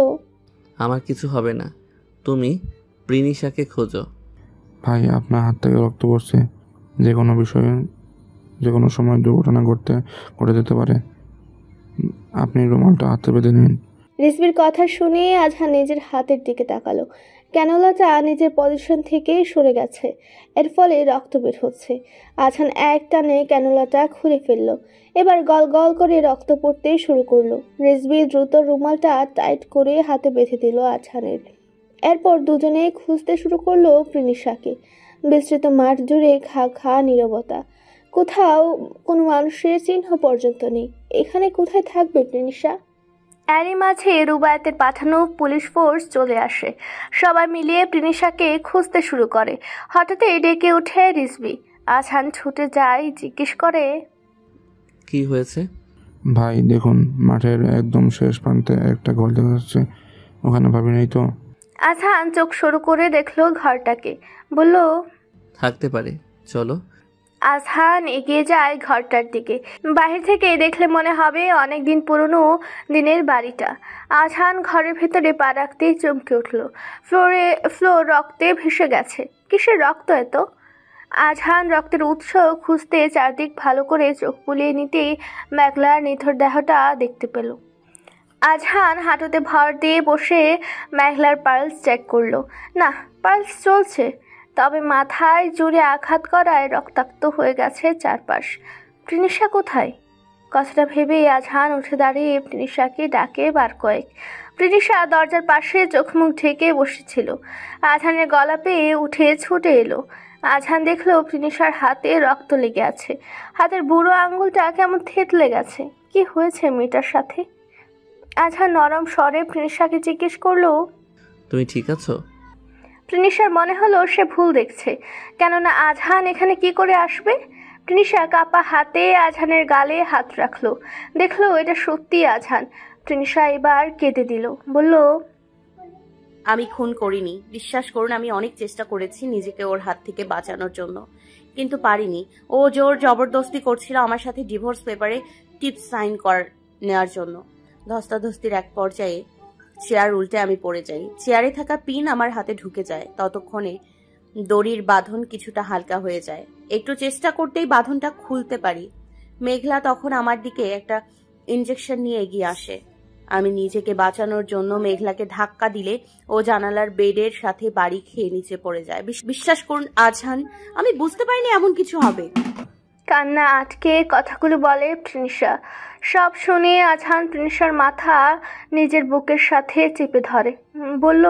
আমার কিছু হবে না, তুমি প্রিনিশাকে খোঁজো। ভাই আপনার হাত থেকে রক্ত পড়ছে, যে কোনো সময় দুর্ঘটনা ঘটে যেতে পারে। আপনি রুমালটা হাতে বেঁধে নিন। রিজভির কথা শুনে আজহান নিজের হাতের দিকে তাকালো। ক্যানোলাটা নিজের পজিশন থেকে সরে গেছে, এর ফলে রক্ত বের হচ্ছে। আজহান এক টানে ক্যানোলাটা খুলে ফেললো। এবার গল গল করে রক্ত পড়তে শুরু করলো। রিজভি দ্রুত রুমালটা টাইট করে হাতে বেঁধে দিল আজহানের। এরপর দুজনে খুঁজতে শুরু করলো প্রিনিশাকে। বিস্তৃত মাঠ জুড়ে খা খা নীরবতা, কোথাও কোনো মানুষের চিহ্ন পর্যন্ত নেই। এখানে কোথায় থাকবে প্রিনিশা? এরই মাঝে রুবায়েতের পাঠানো পুলিশ ফোর্স চলে আসে। সবাই মিলিয়ে প্রিনিশাকে খুঁজতে শুরু করে। হঠাৎই ডেকে ওঠে রিজভি। আজহান ছুটে যায়, জিজ্ঞেস করে, কি হয়েছে? ভাই দেখুন, মাঠের একদম শেষ প্রান্তে একটা ঘর দেখা যাচ্ছে। ওখানে ভাবি নেই তো? আজহান চোখ সরু করে দেখলো ঘরটাকে, বলল, থাকতে পারে, চলো। আজহান এগিয়ে যায় ঘরটার দিকে। বাহির থেকে দেখলে মনে হবে অনেক দিন পুরনো দিনের বাড়িটা। আজহান ঘরের ভেতরে পা রাখতেই চমকে উঠল। ফ্লোর রক্তে ভেসে গেছে। কিসের রক্ত এত? আজহান রক্তের উৎস খুঁজতে চারদিক ভালো করে চোখ বুলিয়ে নিতেই মেঘলার নিথর দেহটা দেখতে পেল। আজহান হাঁটুতে ভর দিয়ে বসে মেঘলার পালস চেক করলো। না, পালস চলছে, তবে মাথায় জোরে আঘাত করায় রক্তাক্ত হয়ে গেছে চারপাশ। প্রিনিশা কোথায়? কথাটা ভেবে আজহান উঠে দাঁড়িয়ে প্রিনিশাকে ডাকে বার কয়েক। প্রিনিশা দরজার পাশে চোখ মুখ ঢেকে বসেছিল। আজহানের গলা পেয়ে উঠে ছুটে এলো। আজহান দেখলো প্রিনিশার হাতে রক্ত লেগে আছে। হাতের বুড়ো আঙ্গুলটা কেমন থেতলে গেছে। কি হয়েছে মেয়েটার সাথে? আজহান নরম স্বরে প্রিনিশাকে জিজ্ঞেস করলো, তুমি ঠিক আছো? প্রিনিশার মনে হলো সে ভুল দেখছে, কেননা আজহান এখানে কি করে আসবে। প্রিনিশা কাপা হাতে আজহানের গালে হাত রাখলো। দেখলো এটা সত্যি আজহান। প্রিনিশা এবার কেঁদে দিল, বলল, আমি খুন করিনি, বিশ্বাস করুন। আমি অনেক চেষ্টা করেছি নিজেকে ওর হাত থেকে বাঁচানোর জন্য, কিন্তু পারিনি। ও জোর জবরদস্তি করছিল আমার সাথে ডিভোর্স পেপারে টিপস সাইন নেওয়ার জন্য। ধস্তাধস্তির এক পর্যায়ে চেয়ার উল্টে আমি পড়ে যাই। চেয়ারে থাকা পিন আমার হাতে ঢুকে যায়। ততক্ষণে দড়ির বাঁধন কিছুটা হালকা হয়ে যায়। একটু চেষ্টা করতেই বাঁধনটা খুলতে পারি। মেঘলা তখন আমার দিকে একটা ইনজেকশন নিয়ে এগিয়ে আসে। আমি নিজেকে বাঁচানোর জন্য মেঘলাকে ধাক্কা দিলে ও জানালার বেডের সাথে বাড়ি খেয়ে নিচে পড়ে যায়। বিশ্বাস করুন আজহান, আমি বুঝতে পারিনি এমন কিছু হবে। কান্না আটকে কথাগুলো বলে প্রিনিশা। সব শুনে আজহান প্রিনিশার মাথা নিজের বুকের সাথে চেপে ধরে, বলল,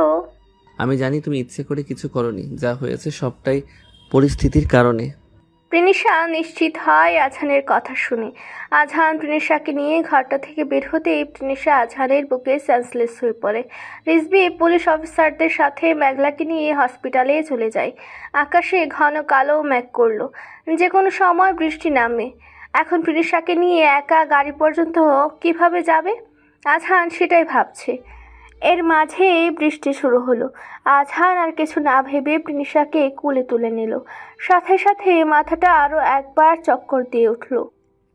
আমি জানি তুমি ইচ্ছে করে কিছু করনি, যা হয়েছে সবটাই পরিস্থিতির কারণে। প্রিনিশা নিশ্চিত হয় আজহানের কথা শুনে। আজহান প্রিনিশাকে নিয়ে ঘরটা থেকে বের হতেই প্রিনিশা আজহানের বুকে সেন্সলেস হয়ে পড়ে। রিজভি পুলিশ অফিসারদের সাথে মেঘলাকে নিয়ে হসপিটালে চলে যায়। আকাশে ঘন কালো মেঘ করলো, যে কোনো সময় বৃষ্টি নামবে। এখন প্রিনিশাকে নিয়ে একা গাড়ি পর্যন্ত কিভাবে যাবে? আজহান সেটাই ভাবছে। এর মাঝে বৃষ্টি শুরু হলো। আজহান আর কিছু না ভেবে প্রিনিশাকে কুলে তুলে নিল। সাথে সাথে মাথাটা আরো একবার চক্কর দিয়ে উঠল।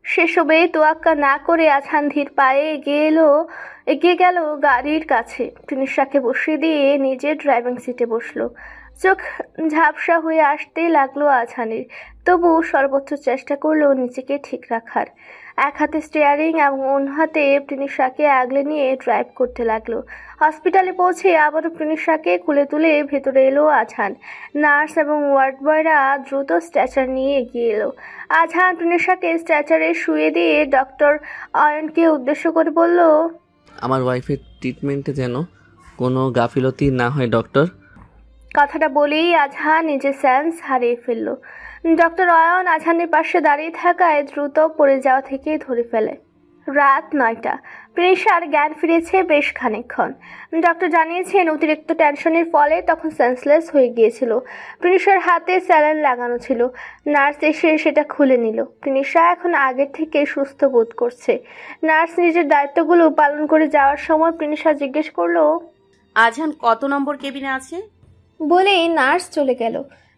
সেসবে তোয়াক্কা না করে আজহান ধীর পায়ে এগিয়ে গেল গাড়ির কাছে। প্রিনিশাকে বসিয়ে দিয়ে নিজে ড্রাইভিং সিটে বসলো। চোখ ঝাপসা হয়ে আসতে লাগলো আজহানের, তবু সর্বোচ্চ চেষ্টা করলো নিজেকে ঠিক রাখার। এক হাতে স্টিয়ারিং এবং অন্য হাতে প্রিনিশাকে আগলে নিয়ে ড্রাইভ করতে লাগলো। হসপিটালে পৌঁছে আবারও প্রিনিশাকে কুলে তুলে ভেতরে এলো আজহান। নার্স এবং ওয়ার্ড বয়রা দ্রুত স্ট্রেচার নিয়ে এগিয়ে এলো। আজহান প্রিনিশাকে স্ট্রেচারে শুয়ে দিয়ে ডক্টর অয়নকে উদ্দেশ্য করে বলল, আমার ওয়াইফের ট্রিটমেন্টে যেন কোনো গাফিলতি না হয় ডক্টর। কথাটা বলেই আজহান নিজের সেন্স হারিয়ে ফেলল। ডক্টর অয়ন আজহানের পাশে দাঁড়িয়ে থাকায় দ্রুত পড়ে যাওয়া থেকে ধরে ফেলে। রাত 9টা। প্রিনিশার জ্ঞান ফিরেছে বেশ খানিকক্ষণ। ডক্টর জানিয়েছেন অতিরিক্ত টেনশনের ফলে তখন সেন্সলেস হয়ে গিয়েছিল। প্রিনিশার হাতে স্যালাইন লাগানো ছিল। নার্স এসে সেটা খুলে নিল। প্রিনিশা এখন আগের থেকে সুস্থ বোধ করছে। নার্স নিজের দায়িত্বগুলো পালন করে যাওয়ার সময় প্রিনিশা জিজ্ঞেস করলো, আজহান কত নম্বর কেবিনে আছে? বলেই নার্স চলে গেল।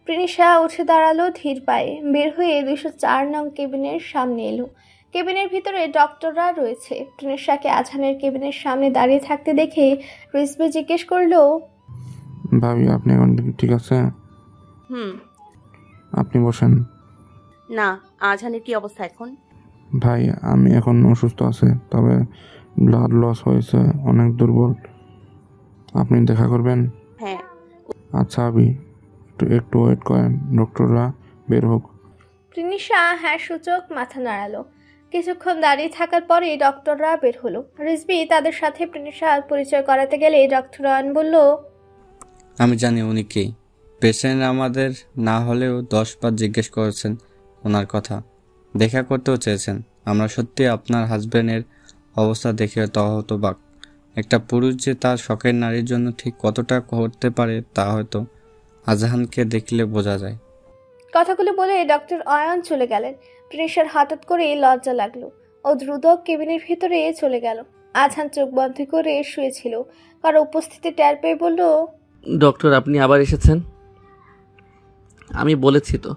প্রিনিশা উঠে দাঁড়ালো ধীর পায়ে, বের হয়ে 204 নং কেবিনের সামনে এলো। কেবিনের ভিতরে ডক্টররা রয়েছে। প্রিনিশাকে আজহানের কেবিনের সামনে দাঁড়িয়ে থাকতে দেখে রিজভি জিজ্ঞেস করলো, ভাবি আপনি এখন ঠিক আছে? আপনি বসেন। না, আজহানের কি অবস্থা এখন? ভাই আমি এখন অসুস্থ আছে, তবে ব্লাড লস হয়েছে, অনেক দুর্বল। আপনি দেখা করবেন? হ্যাঁ। আচ্ছা আবি, একটু ওয়েট করেন, ডক্টররা বের হোক। প্রিনিশা হ্যাঁ সূচক মাথা নাড়ালো। কিছুক্ষণ দাঁড়িয়ে থাকার পরে ডক্টররা বের হলো। রিজভি তাদের সাথে প্রিনিশার পরিচয় করাতে গেলে ডক্টর অয়ন বলল, আমি জানি উনি কে। পেশেন্ট আমাদের না হলেও 10 বার জিজ্ঞেস করেছেন ওনার কথা, দেখা করতেও চেয়েছেন। আমরা সত্যি আপনার হাজবেন্ডের অবস্থা দেখে হতবাক। একটা পুরুষ যে তার শখের নারীর জন্য ঠিক কতটা করতে পারে তা হয়তো আজহানকে দেখলে বোঝা যায়। কথাগুলো বলে ডক্টর অয়ন চলে গেলেন। প্রিনিশার হঠাৎ করে লজ্জা লাগলো। ও দ্রুত কেবিনের ভিতরে চলে গেল। আজহান চোখ বন্ধ করে শুয়েছিল। কারো উপস্থিতি টের পেয়ে বলল, ডক্টর আপনি আবার এসেছেন? আমি বলেছি তো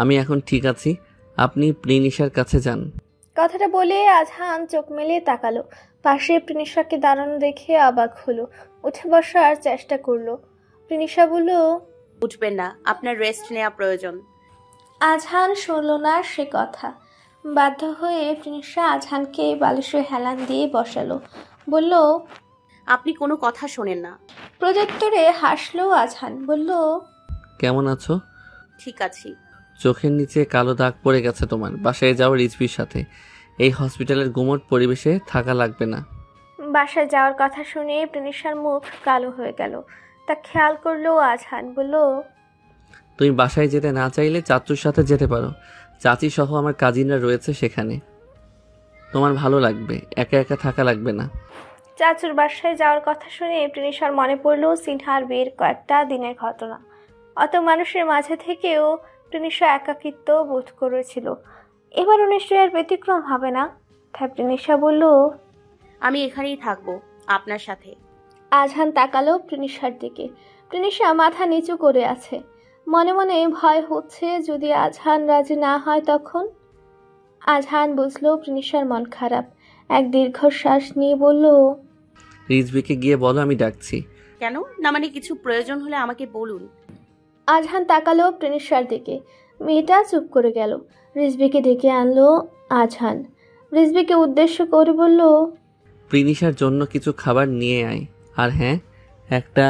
আমি এখন ঠিক আছি, আপনি প্রিনিশার কাছে যান। কথাটা বলে আজহান চোখ মেলে তাকালো। পাশে প্রিনিশাকে দাঁড়ানো দেখে অবাক হলো। উঠে বসার চেষ্টা করলো। প্রিনিশা বলল, উঠবেন না, আপনার রেস্ট নেওয়া প্রয়োজন। আজহান শুনল না সে কথা। বাধ্য হয়ে প্রিনিশা আজহানকে বালিশে হেলান দিয়ে বসালো। বলল, আপনি কোনো কথা শোনেন না। প্রত্যুত্তরে হাসলো আজহান। বলল, কেমন আছো? ঠিক আছি। চোখের নিচে কালো দাগ পড়ে গেছে তোমার। বাসায় যাও রিজভির সাথে। এই হসপিটালের গুমট পরিবেশে থাকা লাগবে না। বাসায় যাওয়ার কথা শুনে প্রিনিশার মুখ কালো হয়ে গেল। তা খেয়াল করলো আজহান। বলল, তুমি বাসায় যেতে না চাইলে চাচুর সাথে যেতে পারো। চাচি সহ আমার কাজিনরা রয়েছে সেখানে, তোমার ভালো লাগবে, একা একা থাকা লাগবে না। চাচুর বাসায় যাওয়ার কথা শুনে প্রিনিশার মনে পড়ল সিনহার বিয়ের কয়েকটা দিনের ঘটনা। অত মানুষের মাঝে থেকেও প্রিনিশা একাকিত্ব বোধ করেছিল। এবারও নিশ্চয়ই ব্যতিক্রম হবে না। তাই প্রিনিশা বলল, আমি এখানেই থাকবো আপনার সাথে। আজহান তাকালো প্রিনিশার দিকে। প্রিনিশা মাথা নিচু করে আছে। মনে মনে ভয় হচ্ছে যদি আজহান রাজি না হয় তখন। আজহান বুঝলো প্রিনিশার মন খারাপ। এক দীর্ঘশ্বাস নিয়ে বলল, রিজভিকে গিয়ে বলো আমি ডাকছি। কেন? না মানে কিছু প্রয়োজন হলে আমাকে বলুন। আজহান তাকালো প্রিনিশার দিকে। মেয়েটা চুপ করে গেল। রিজভিকে ডেকে আনলো আজহান। রিজভিকে উদ্দেশ্য করে বলল, প্রিনিশার জন্য কিছু খাবার নিয়ে আয়, আর হ্যাঁ একটা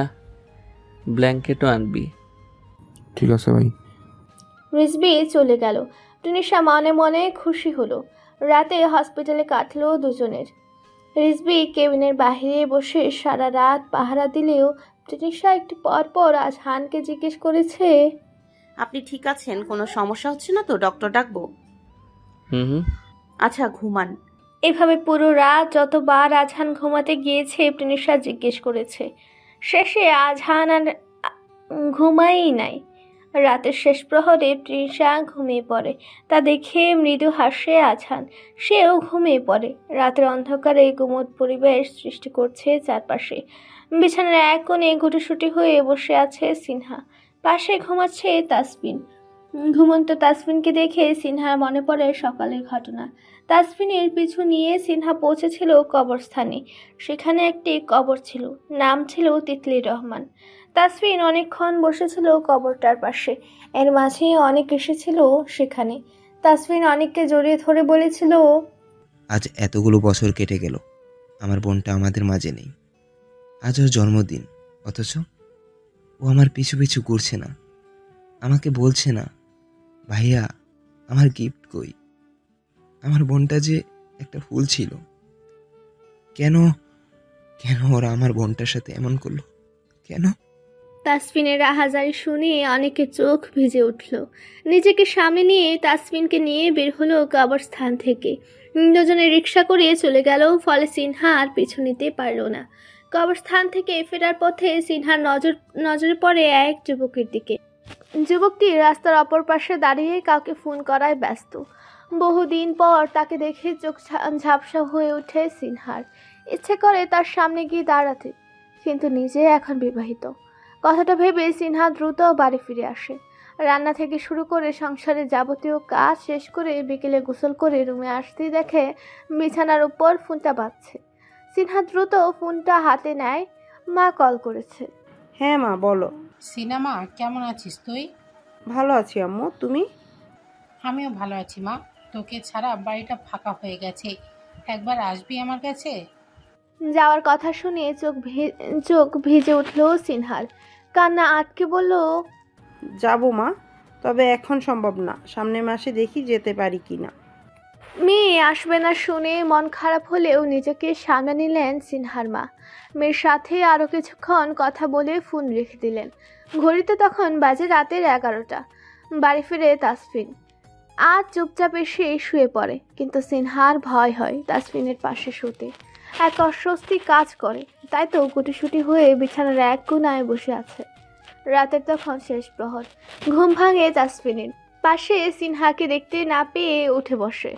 ব্ল্যাঙ্কেটও আনবি। ঠিক আছে ভাই। রিজভি চলে গেল। প্রিনিশা মনে মনে খুশি হলো। রাতে হসপিটালে কাটলো দুজনের। রিজভি কেবিনের বাহিরে বসে সারা রাত পাহারা দিলেও প্রিনিশা একটু পর পর আজহানকে জিজ্ঞেস করেছে, আপনি ঠিক আছেন? কোনো সমস্যা হচ্ছে না তো? ডক্টর ডাকবো? হুম। আচ্ছা ঘুমান। এভাবে পুরো রাত যতবার আজহান ঘুমাতে গিয়েছে প্রিনিশা জিজ্ঞেস করেছে। শেষে আজহান আর ঘুমাই নাই। রাতের শেষ প্রহরে প্রিনিশা ঘুমিয়ে পড়ে। তা দেখে মৃদু হাসে আজহান। সেও ঘুমিয়ে পড়ে। রাতের অন্ধকারে গুমট পরিবেশ সৃষ্টি করছে চারপাশে। বিছানার এক কোণে গুটিসুটি হয়ে বসে আছে সিনহা। পাশে ঘুমাচ্ছে তাসফিন। ঘুমন্ত তাসফিনকে দেখে সিনহার মনে পড়ে সকালের ঘটনা। তাসফিনের পিছু নিয়ে সিনহা পৌঁছেছিল কবরস্থানে। সেখানে একটি কবর ছিল, নাম ছিল তিতলির রহমান। তাসফিন অনেকক্ষণ বসেছিল কবরটার পাশে। এর মাঝে অনেক এসেছিল সেখানে। তাসফিন অনেককে জড়িয়ে ধরে বলেছিল, আজ এতগুলো বছর কেটে গেল, আমার বোনটা আমাদের মাঝে নেই। আজ ওর জন্মদিন, অথচ ও আমার পিছু পিছু ঘুরছে না, আমাকে বলছে না ভাইয়া আমার গিফট কই। আমার বোনটা যে একটা ফুল ছিল, কেন কেন ওরা আমার বোনটার সাথে এমন করলো, কেন? তাসফিনের আহাজারি শুনে অনেকের চোখ ভিজে উঠল। নিজেকে সামনে নিয়ে তাসফিনকে নিয়ে বের হলো কবরস্থান থেকে। দুজনে রিক্সা করে চলে গেল, ফলে সিনহা আর পিছু নিতে পারল না। কবরস্থান থেকে ফেরার পথে সিনহার নজরে পড়ে এক যুবকের দিকে। যুবকটি রাস্তার অপর পাশে দাঁড়িয়ে কাউকে ফোন করায় ব্যস্ত। বহুদিন পর তাকে দেখে চোখ ঝাপসা হয়ে ওঠে সিনহার। ইচ্ছে করে তার সামনে গিয়ে দাঁড়াতে, কিন্তু নিজে এখন বিবাহিত। কথাটা ভেবে সিনহা দ্রুত বাড়ি ফিরে আসে। রান্না থেকে শুরু করে সংসারের যাবতীয় কাজ শেষ করে বিকেলে গোসল করে রুমে আসতেই দেখে বিছানার উপর ফোনটা বাজছে। সিনহা দ্রুত ফোনটা হাতে নেয়। মা কল করেছে। হ্যাঁ মা, বলো। সিনেমা কেমন আছিস তুই? ভালো আছি আম্মু, তুমি? আমিও ভালো আছি মা। তোকে ছাড়া বাড়িটা ফাঁকা হয়ে গেছে, একবার আসবি আমার কাছে? যাওয়ার কথা শুনে চোখ ভিজে উঠল সিনহার। কান্না আটকে বলল, যাবো মা, তবে এখন সম্ভব না, সামনের মাসে দেখি যেতে পারি কিনা। মেয়ে আসবে না শুনে মন খারাপ হলেও নিজেকে সামনে নিলেন সিনহার মা। মেয়ের সাথে আরও কিছুক্ষণ কথা বলে ফোন রেখে দিলেন। ঘড়িতে তখন বাজে রাতের 11টা। বাড়ি ফিরে তাসফিন আজ চুপচাপ এসে শুয়ে পড়ে, কিন্তু সিনহার ভয় হয় তাসফিনের পাশে শুতে। এক অস্বস্তি কাজ করে, তাই তো গুটিসুটি হয়ে বিছানার এক কোণায় বসে আছে। রাতের তখন শেষ প্রহর। ঘুম ভাঙে তাসফিনের। পাশে সিনহাকে দেখতে না পেয়ে উঠে বসে।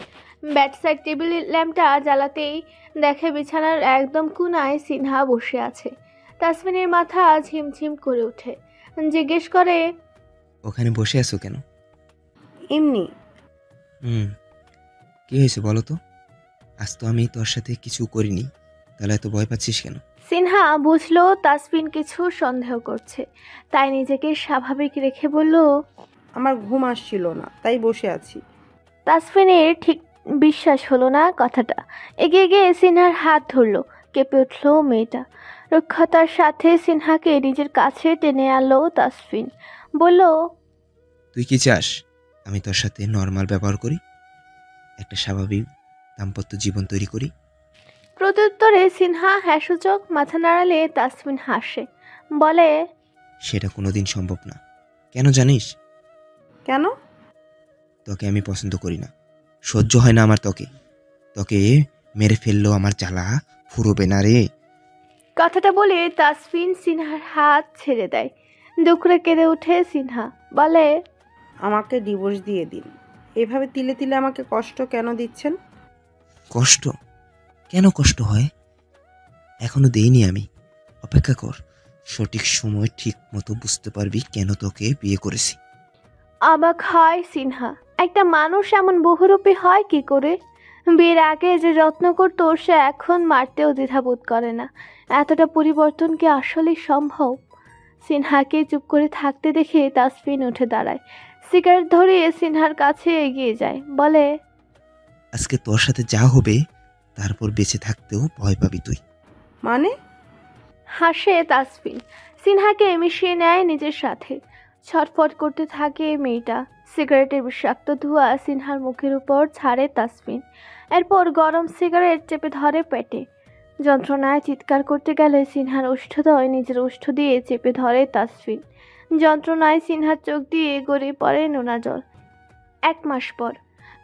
বেডসাইড টেবিল ল্যাম্পটা জ্বালাতেই দেখে বিছানার একদম কোণায় সিনহা বসে আছে। তাসফিনের মাথা ঝিমঝিম করে ওঠে। জিজ্ঞেস করে, ওখানে বসে আছো কেন? এমনি। কি হয়েছে বলো তো? আজ তো আমি তোর সাথে কিছু করিনি, তাহলে এত ভয় পাচ্ছিস কেন? সিনহা বুঝলো তাসফিন কিছু সন্দেহ করছে, তাই নিজেকে স্বাভাবিক রেখে বলল, আমার ঘুম আসছিল না, তাই বসে আছি। তাসফিনের ঠিক বিশ্বাস হলো না কথাটা। এগিয়ে গিয়ে সিনহার হাত ধরলো। কেঁপে উঠল মেয়েটা। রুক্ষতার সাথে সিনহাকে নিজের কাছে টেনে আনলো তাসফিন। বলল, তুই কি চাস আমি তোর সাথে নর্মাল ব্যবহার করি, একটা স্বাভাবিক দাম্পত্য জীবন তৈরি করি? প্রত্যুত্তরে সিনহা হ্যাসূচক মাথা নাড়ালে তাসফিন হাসে। বলে, সেটা কোনোদিন সম্ভব না। কেন জানিস? কেন? তোকে আমি পছন্দ করি না, সহ্য হয় না আমার। তোকে মেরে ফেললো আমার জ্বালা ফুরোবে না রে। কথাটা বলে তাসফিন সিনহার হাত ছেড়ে দেয়। দুঃখে কেঁদে ওঠে সিনহা। বলে, আমাকে ডিভোর্স দিয়ে দিন। এভাবে তিলে তিলে আমাকে কষ্ট কেন দিচ্ছেন? কষ্ট? কেন কষ্ট হয়? এখনো দেইনি আমি, অপেক্ষা কর, সঠিক সময় ঠিক মতো বুঝতে পারবি কেন তোকে বিয়ে করেছি। অবাক হয় সিনহা। একটা মানুষ এমন বহুরূপী হয় কি করে? বিয়ের আগে যে যত্ন করতো সে এখন মারতেও দ্বিধাবোধ করে না। এতটা পরিবর্তন কি আসলে সম্ভব? সিনহাকে চুপ করে থাকতে দেখে তাসফিন উঠে দাঁড়ায়। সিগারেট ধরিয়ে সিনহার কাছে এগিয়ে যায়। বলে, আজকে তোর সাথে যা হবে তারপর বেঁচে থাকতেও ভয় পাবি তুই। মানে? হাসে তাসফিন। সিনহাকে মিশিয়ে নেয় নিজের সাথে। ছটফট করতে থাকে মেয়েটা। সিগারেটের বিষাক্ত ধোঁয়া সিনহার মুখের উপর ছাড়ে তাসফিন। এরপর গরম সিগারেট চেপে ধরে পেটে। যন্ত্রণায় চিৎকার করতে গেলে সিনহার ওষ্ঠদ্বয় নিজের ওষ্ঠ দিয়ে চেপে ধরে তাসফিন। যন্ত্রণায় সিনহার চোখ দিয়ে গড়িয়ে পড়ে নোনা জল। 1 মাস পর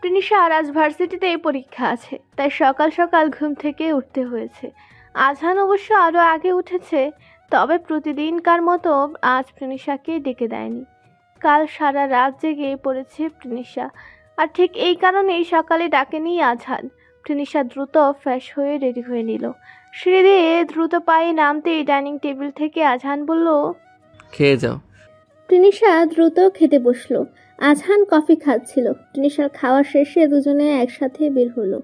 প্রিনিশার আজ ভার্সিটিতে পরীক্ষা আছে, তাই সকাল সকাল ঘুম থেকে উঠতে হয়েছে। আজহান অবশ্য আরও আগে উঠেছে, তবে প্রতিদিনকার মতো আজ প্রিনিশাকে ডেকে দেয়নি। কাল সারা রাত জেগে পড়েছে প্রিনিশা, আর ঠিক এই কারণেই সকালে ডাকেনি আজহান। প্রিনিশা দ্রুত ফ্রেশ হয়ে রেডি হয়ে নিল। সিঁড়ি দিয়ে দ্রুত পায়ে নামতেই ডাইনিং টেবিল থেকে আজহান বলল, খেয়ে যাও। প্রিনিশা দ্রুত খেতে বসলো। আজহান কফি খাচ্ছিল। প্রিনিশার খাওয়া শেষে দুজনে একসাথে বের হলো।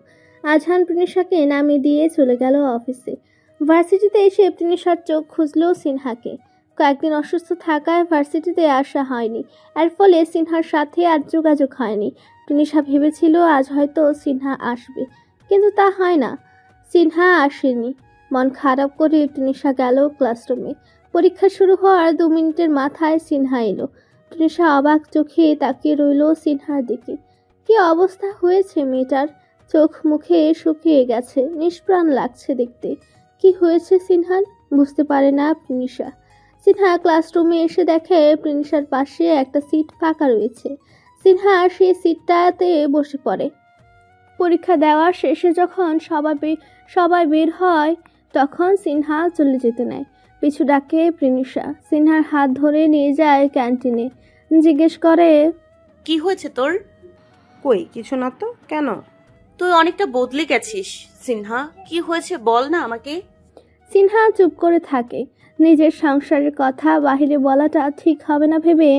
আজহান প্রিনিশাকে নামিয়ে দিয়ে চলে গেল অফিসে। ভার্সিটিতে এসে প্রিনিশার চোখ খুঁজল সিনহাকে। কয়েকদিন অসুস্থ থাকায় ভার্সিটিতে আসা হয়নি, এর ফলে সিনহার সাথে আর যোগাযোগ হয়নি। প্রিনিশা ভেবেছিল আজ হয়তো সিনহা আসবে, কিন্তু তা হয় না। সিনহা আসেনি। মন খারাপ করে তৃষা গেল ক্লাসরুমে। পরীক্ষা শুরু হওয়ার 2 মিনিটের মাথায় সিনহা এলো। তৃষা অবাক চোখে তাকিয়ে রইল সিনহার দিকে। কি অবস্থা হয়েছে মেয়েটার? চোখ মুখে শুকিয়ে গেছে, নিষ্প্রাণ লাগছে দেখতে। কি হয়েছে সিনহার? বুঝতে পারে না তৃষা। সিনহা ক্লাসরুমে এসে দেখে তৃষার পাশে একটা সিট ফাঁকা রয়েছে। সিনহা সেই সিটটাতে বসে পড়ে। পরীক্ষা দেওয়ার শেষে যখন সবাই বের হয় তখন সিনহা চলে যেতে নেয়। পিছু ডাকে তৃষা। সিনহার হাত ধরে নিয়ে যায় ক্যান্টিনে। জিজ্ঞেস করে, কি হয়েছে তোর? কই কিছু না তো, কেন? তুই অনেকটা বদলে গেছিস সিনহা, কি হয়েছে বল না আমাকে। সিনহা চুপ করে থাকে। নিজের সংসারের কথা বাহিরে বলাটা ঠিক হবে না ভেবে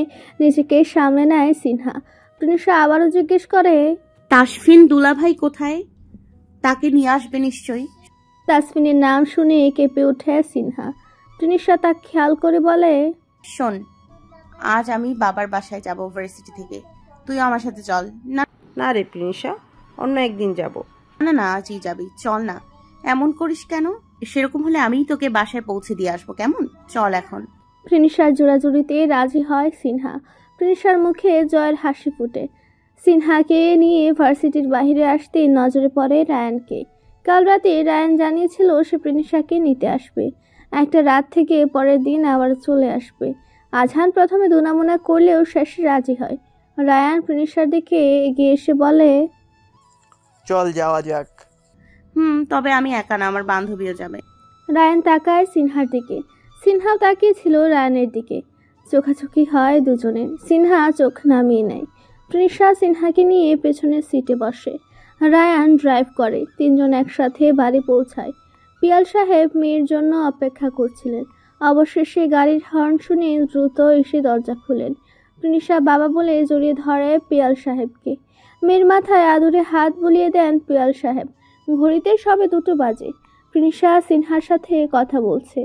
নিজেকে সামলে নেয় সিনহা। তৃষা আবারও জিজ্ঞেস করে, তাসফিন দুলাভাই কোথায়? তাকে নিয়ে আসবে নিশ্চয়ই। তাসফিনের নাম শুনে কেঁপে ওঠে সিনহা। তৃষা তা খেয়াল করে বলে, শোন, আজ আমি বাবার বাসায় যাব ভার্সিটি থেকে, তুই আমার সাথে চল। না না রে তৃষা, অন্য একদিন যাব। না না, আজই যাবি, চল না। এমন করিস কেন? সেরকম হলে আমিই তোকে বাসায় পৌঁছে দিয়ে আসবো, কেমন? চল এখন। তৃষার জোড়াজুড়িতে রাজি হয় সিনহা। তৃষার মুখে জয়ের হাসি ফুটে। সিনহাকে নিয়ে ভার্সিটির বাইরে আসতে নজরে পড়ে রায়ানকে। কাল রাতে রায়ান জানিয়েছিল সে তৃষাকে নিতে আসবে। একটা রাত থেকে পরের দিন আবার চলে আসবে। আজহান প্রথমে দুনামুনা করলেও শেষে রাজি হয়। রায়ান তৃষার দিকে এগিয়ে এসে বলে, চল যাওয়া যাক। তবে আমি একা না, আমার বান্ধবীও যাবে। রায়ান তাকায় সিনহার দিকে। সিনহাও তাকিয়েছিল রায়ানের দিকে। চোখাচোখি হয় দুজনের। সিনহা চোখ নামিয়ে নেয়। তৃষা সিনহাকে নিয়ে পেছনের সিটে বসে। রায়ান ড্রাইভ করে। 3 জন একসাথে বাড়ি পৌঁছায়। পিয়াল সাহেব মেয়ের জন্য অপেক্ষা করছিলেন। অবশেষে গাড়ির হর্ন শুনে দ্রুত এসে দরজা খুলেন। তৃষা বাবা বলে জড়িয়ে ধরে পিয়াল সাহেবকে। মেয়ের মাথায় আদুরে হাত বুলিয়ে দেন পিয়াল সাহেব। ঘড়িতে সবে 2টো বাজে। তৃষা সিনহার সাথে কথা বলছে,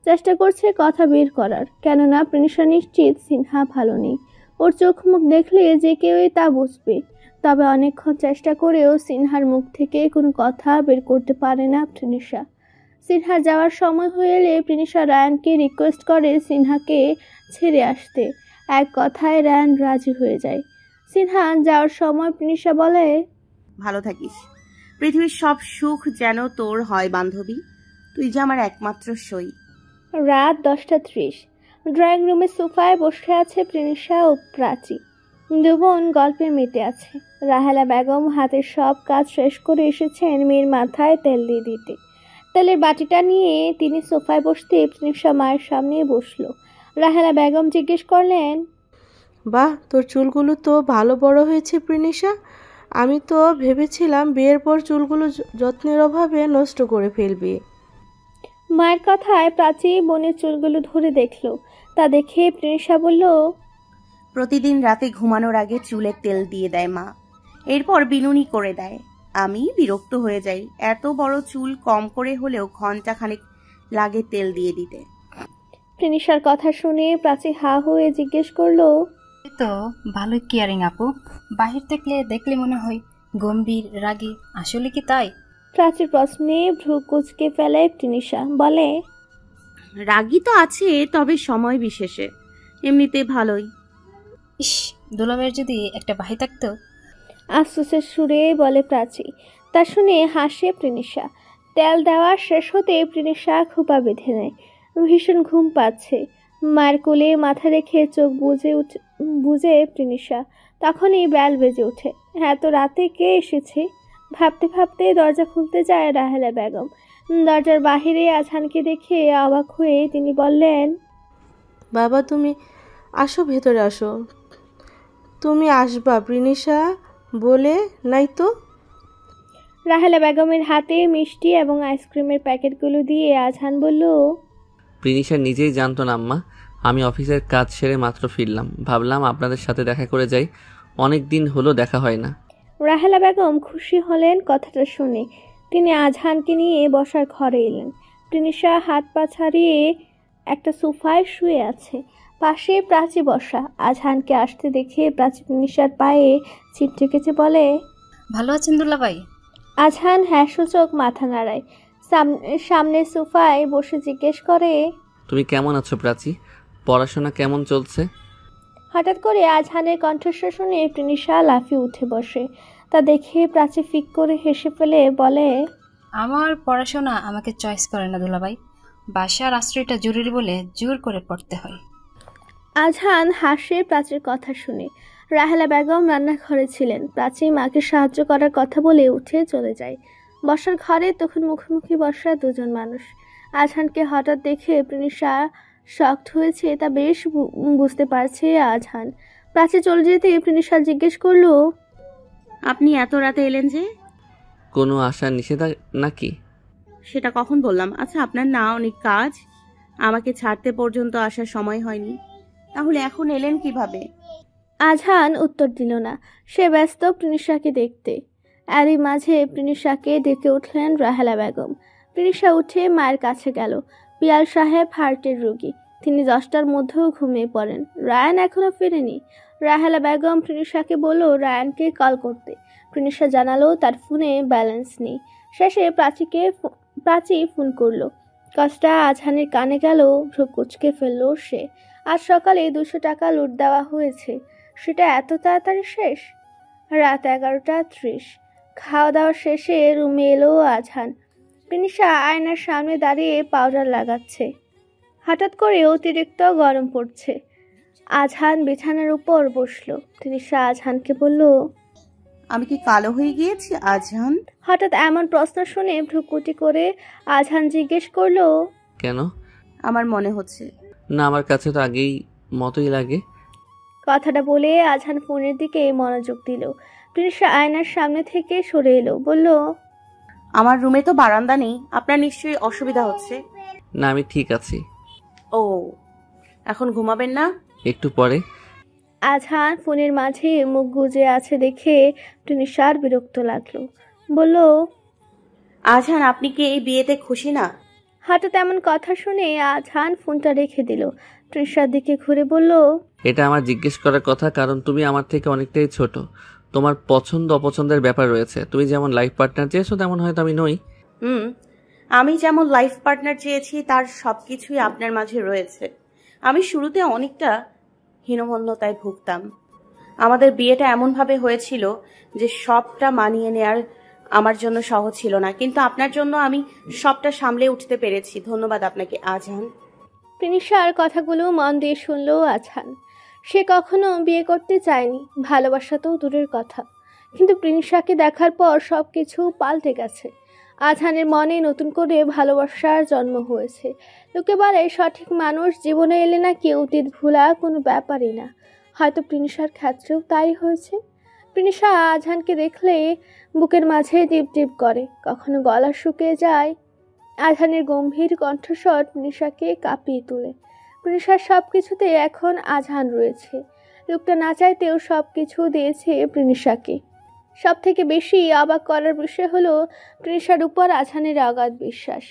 চেষ্টা করছে কথা বের করার, কেননা তৃষা নিশ্চিত সিনহা ভালো নেই। ওর চোখ মুখ দেখলে যে কেউই তা বুঝবে। তবে অনেকক্ষণ চেষ্টা করেও সিনহার মুখ থেকে কোনো কথা বের করতে পারে না তৃষা। সিনহার যাওয়ার সময় হয়ে এলে তৃষা রায়ানকে রিকোয়েস্ট করে সিনহাকে ছেড়ে আসতে। এক কথায় রায়ান রাজি হয়ে যায়। সিনহা যাওয়ার সময় তৃষা বলে, ভালো থাকিস। পৃথিবীর সব সুখ যেন তোর হয় বান্ধবী, তুই যে আমার একমাত্র সই। রাত 10:30। ড্রয়িং রুমের সোফায় বসে আছে তৃষা ও প্রাচী। দুবোন গল্পে মেতে আছে। রাহেলা বেগম হাতের সব কাজ শেষ করে এসেছেন মেয়ের মাথায় তেল দিয়ে দিতে। তেলের বাটিটা নিয়ে তিনি সোফায় বসতে তৃষা মায়ের সামনে বসলো। রাহেলা বেগম জিজ্ঞেস করলেন, বাহ, তোর চুলগুলো তো ভালো বড় হয়েছে তৃষা। আমি তো ভেবেছিলাম বিয়ের পর চুলগুলো যত্নের অভাবে নষ্ট করে ফেলবি। মায়ের কথায় প্রাচী বোনের চুলগুলো ধরে দেখলো। তা দেখে তৃষা বলল, প্রতিদিন রাতে ঘুমানোর আগে চুলে তেল দিয়ে দেয় মা, এরপর বিনুনি করে দেয়। আমি বিরক্ত হয়ে যাই। এত বড় চুল কম করে হলেও ঘন্টাখানেক লাগে তেল দিয়ে দিতে। তৃষার কথা শুনে প্রাচী হা হয়ে জিজ্ঞেস করলো, তো ভালোই কেয়ারিং আপু। বাহির থেকে দেখলে মনে হয় গম্ভীর রাগী, আসলে কি তাই? প্রাচীর প্রশ্নে ভ্রু কুচকে ফেলে তৃষা, বলে, রাগী তো আছে, তবে সময় বিশেষে। এমনিতে ভালোই। ইস, দুলাভাইয়ের যদি একটা ভাই থাকতো। আফসোসের সুরে বলে প্রাচী। তা শুনে হাসে তৃষা। তেল দেওয়া শেষ হতে তৃষা খোপা বেঁধে নেয়। ভীষণ ঘুম পাচ্ছে। মায়ের কোলে মাথা রেখে চোখ বুঝে তৃষা। তখনই বেল বেজে ওঠে। এত রাতে কে এসেছে? ভাবতে ভাবতে দরজা খুলতে যায় রাহেলা বেগম। দরজার বাহিরে আজহানকে দেখে অবাক হয়ে তিনি বললেন, বাবা তুমি আসো, ভেতরে আসো। তুমি আসবা তৃষা বলে নাই তো? রাহেলা বেগমের হাতে মিষ্টি এবং আইসক্রিমের প্যাকেটগুলো দিয়ে আজহান বলল, তৃষা নিজেই জানতো না আম্মা, আমি অফিসের কাজ সেরে মাত্র ফিরলাম, ভাবলাম আপনাদের সাথে দেখা করে যাই, অনেক দিন হলো দেখা হয় না। রাহেলা বেগম খুশি হলেন কথাটা শুনে। তিনি আজহানকে নিয়ে বসার ঘরে এলেন। তৃষা হাত পা ছাড়িয়ে একটা সোফায় শুয়ে আছে, পাশে প্রাচী বসা। আজহানকে আসতে দেখে প্রাচী তৃষার পায়ে চিমটে কেটে বলে, ভালো আছেন দুলাভাই? আজহান হ্যাসূচক মাথা নাড়ায়। সামনে সোফায় বসে জিজ্ঞেস করে, তুমি কেমন আছো প্রাচী? পড়াশোনা কেমন চলছে? হঠাৎ করে আজহানের কণ্ঠস্বর শুনে প্রিনিশা লাফিয়ে উঠে বসে। তা দেখে প্রাচী ফিক করে হেসে ফেলে বলে, আমার পড়াশোনা আমাকে চয়েস করে না দুলাভাই, বাসার আশ্রয়টা জরুরি বলে জোর করে পড়তে হয়। আজহান হাসে প্রাচীর কথা শুনে। রাহেলা বেগম রান্নাঘরে ছিলেন। প্রাচী মাকে সাহায্য করার কথা বলে উঠে চলে যায়। বসার ঘরে তখন মুখোমুখি বসা দুজন মানুষ। আজহানকে হঠাৎ দেখে প্রিনিশা শকড হয়েছে তা বেশ বুঝতে পারছে আজহান। প্রাচী চলে যেতে প্রিনিশা জিজ্ঞেস করলো, আপনি এত রাতে এলেন যে? কোনো আশা নিষেধা নাকি? সেটা কখন বললাম? আচ্ছা, আপনার না অনেক কাজ, আমাকে ছাড়তে পর্যন্ত আসার সময় হয়নি, তাহলে এখন এলেন কিভাবে? আজহান উত্তর দিল না। সে ব্যস্ত প্রিনিশাকে দেখতে। এরই মাঝে প্রিনিশাকে ডেকে উঠলেন রাহেলা বেগম। প্রিনিশা উঠে মায়ের কাছে গেল। পিয়াল সাহেব হার্টের রোগী, তিনি 10টার মধ্যেও ঘুমিয়ে পড়েন। রায়ান এখনো ফেরেনি। রাহেলা বেগম প্রিনিশাকে বলল রায়ানকে কল করতে। প্রিনিশা জানালো তার ফোনে ব্যালেন্স নেই। শেষে প্রাচী ফোন করলো। কাজটা আজহানের কানে গেল, ভ্রু কুচকে ফেললো সে। আজ সকালে 200 টাকা লুট দেওয়া হয়েছে, সেটা এত তাড়াতাড়ি শেষ? রাত 11:30। খাওয়া দাওয়া শেষে রুমে এলো আজহান। প্রিনিশা আয়নার সামনে দাঁড়িয়ে পাউডার লাগাচ্ছে। হঠাৎ করে অতিরিক্ত গরম পড়ছে। আজহান বিছানার উপর বসলো। প্রিনিশা আজহানকে বলল, আমি কি কালো হয়ে গিয়েছি আজহান? হঠাৎ এমন প্রশ্ন শুনে ভ্রুকুটি করে আজহান জিজ্ঞেস করলো, কেন? আমার মনে হচ্ছে। না, আমার কাছে তো আগেই মতোই লাগে। কথাটা বলে আজহান ফোনের দিকে মনোযোগ দিল। প্রিনিশা আয়নার সামনে থেকে সরে এলো, বলল, আমার রুমে তো বারান্দা নেই, আপনার নিশ্চয়ই অসুবিধা হচ্ছে। না, আমি ঠিক আছি। ও, এখন ঘুমাবেন না? একটু পরে। আজহান ফোনের মাঝে মুখ গুজে আছে দেখে প্রিনিশার বিরক্ত লাগলো। বলল, আজহান, আপনি কি এই বিয়েতে খুশি না? হঠাৎ এমন কথা শুনে আজহান ফোনটা রেখে দিল। প্রিনিশার দিকে ঘুরে বলল, এটা আমার জিজ্ঞেস করার কথা, কারণ তুমি আমার থেকে অনেকটাই ছোট। তোমার পছন্দ অপছন্দের ব্যাপার রয়েছে। তুমি যেমন লাইফ পার্টনার চেয়েছো তেমন হয়তো আমি নই। আমি যেমন লাইফ পার্টনার চেয়েছি তার সবকিছুই আপনার মাঝে রয়েছে। আমি শুরুতে অনেকটা হীনমন্যতায় ভুগতাম। আমাদের বিয়েটা এমনভাবে হয়েছিল যে সবটা মানিয়ে নেয়ার আমার জন্য সহজ ছিল না, কিন্তু আপনার জন্য আমি সবটা সামলে উঠতে পেরেছি। ধন্যবাদ আপনাকে আজহান। প্রিনিশার কথাগুলো মন দিয়ে শুনলো আজহান। সে কখনো বিয়ে করতে চায়নি, ভালোবাসা তো দূরের কথা, কিন্তু প্রিনিশাকে দেখার পর সব কিছু পাল্টে গেছে। আজহানের মনে নতুন করে ভালোবাসার জন্ম হয়েছে। লোকে বলে সঠিক মানুষ জীবনে এলে নাকি অতীত ভোলা কোনো ব্যাপারই না। হয়তো প্রিনিশার ক্ষেত্রেও তাই হয়েছে। প্রিনিশা আজহানকে দেখলে বুকের মাঝে টিপ টিপ করে, কখনো গলা শুকিয়ে যায়। আজহানের গম্ভীর কণ্ঠস্বর প্রিনিশাকে কাঁপিয়ে তোলে। প্রিনিশার সব কিছুতে এখন আজহান রয়েছে। লোকটা না চাইতেও সব কিছু দিয়েছে প্রিনিশাকে। সব থেকে বেশি অবাক করার বিষয় হলো প্রিনিশার উপর আজহানের অগাধ বিশ্বাস।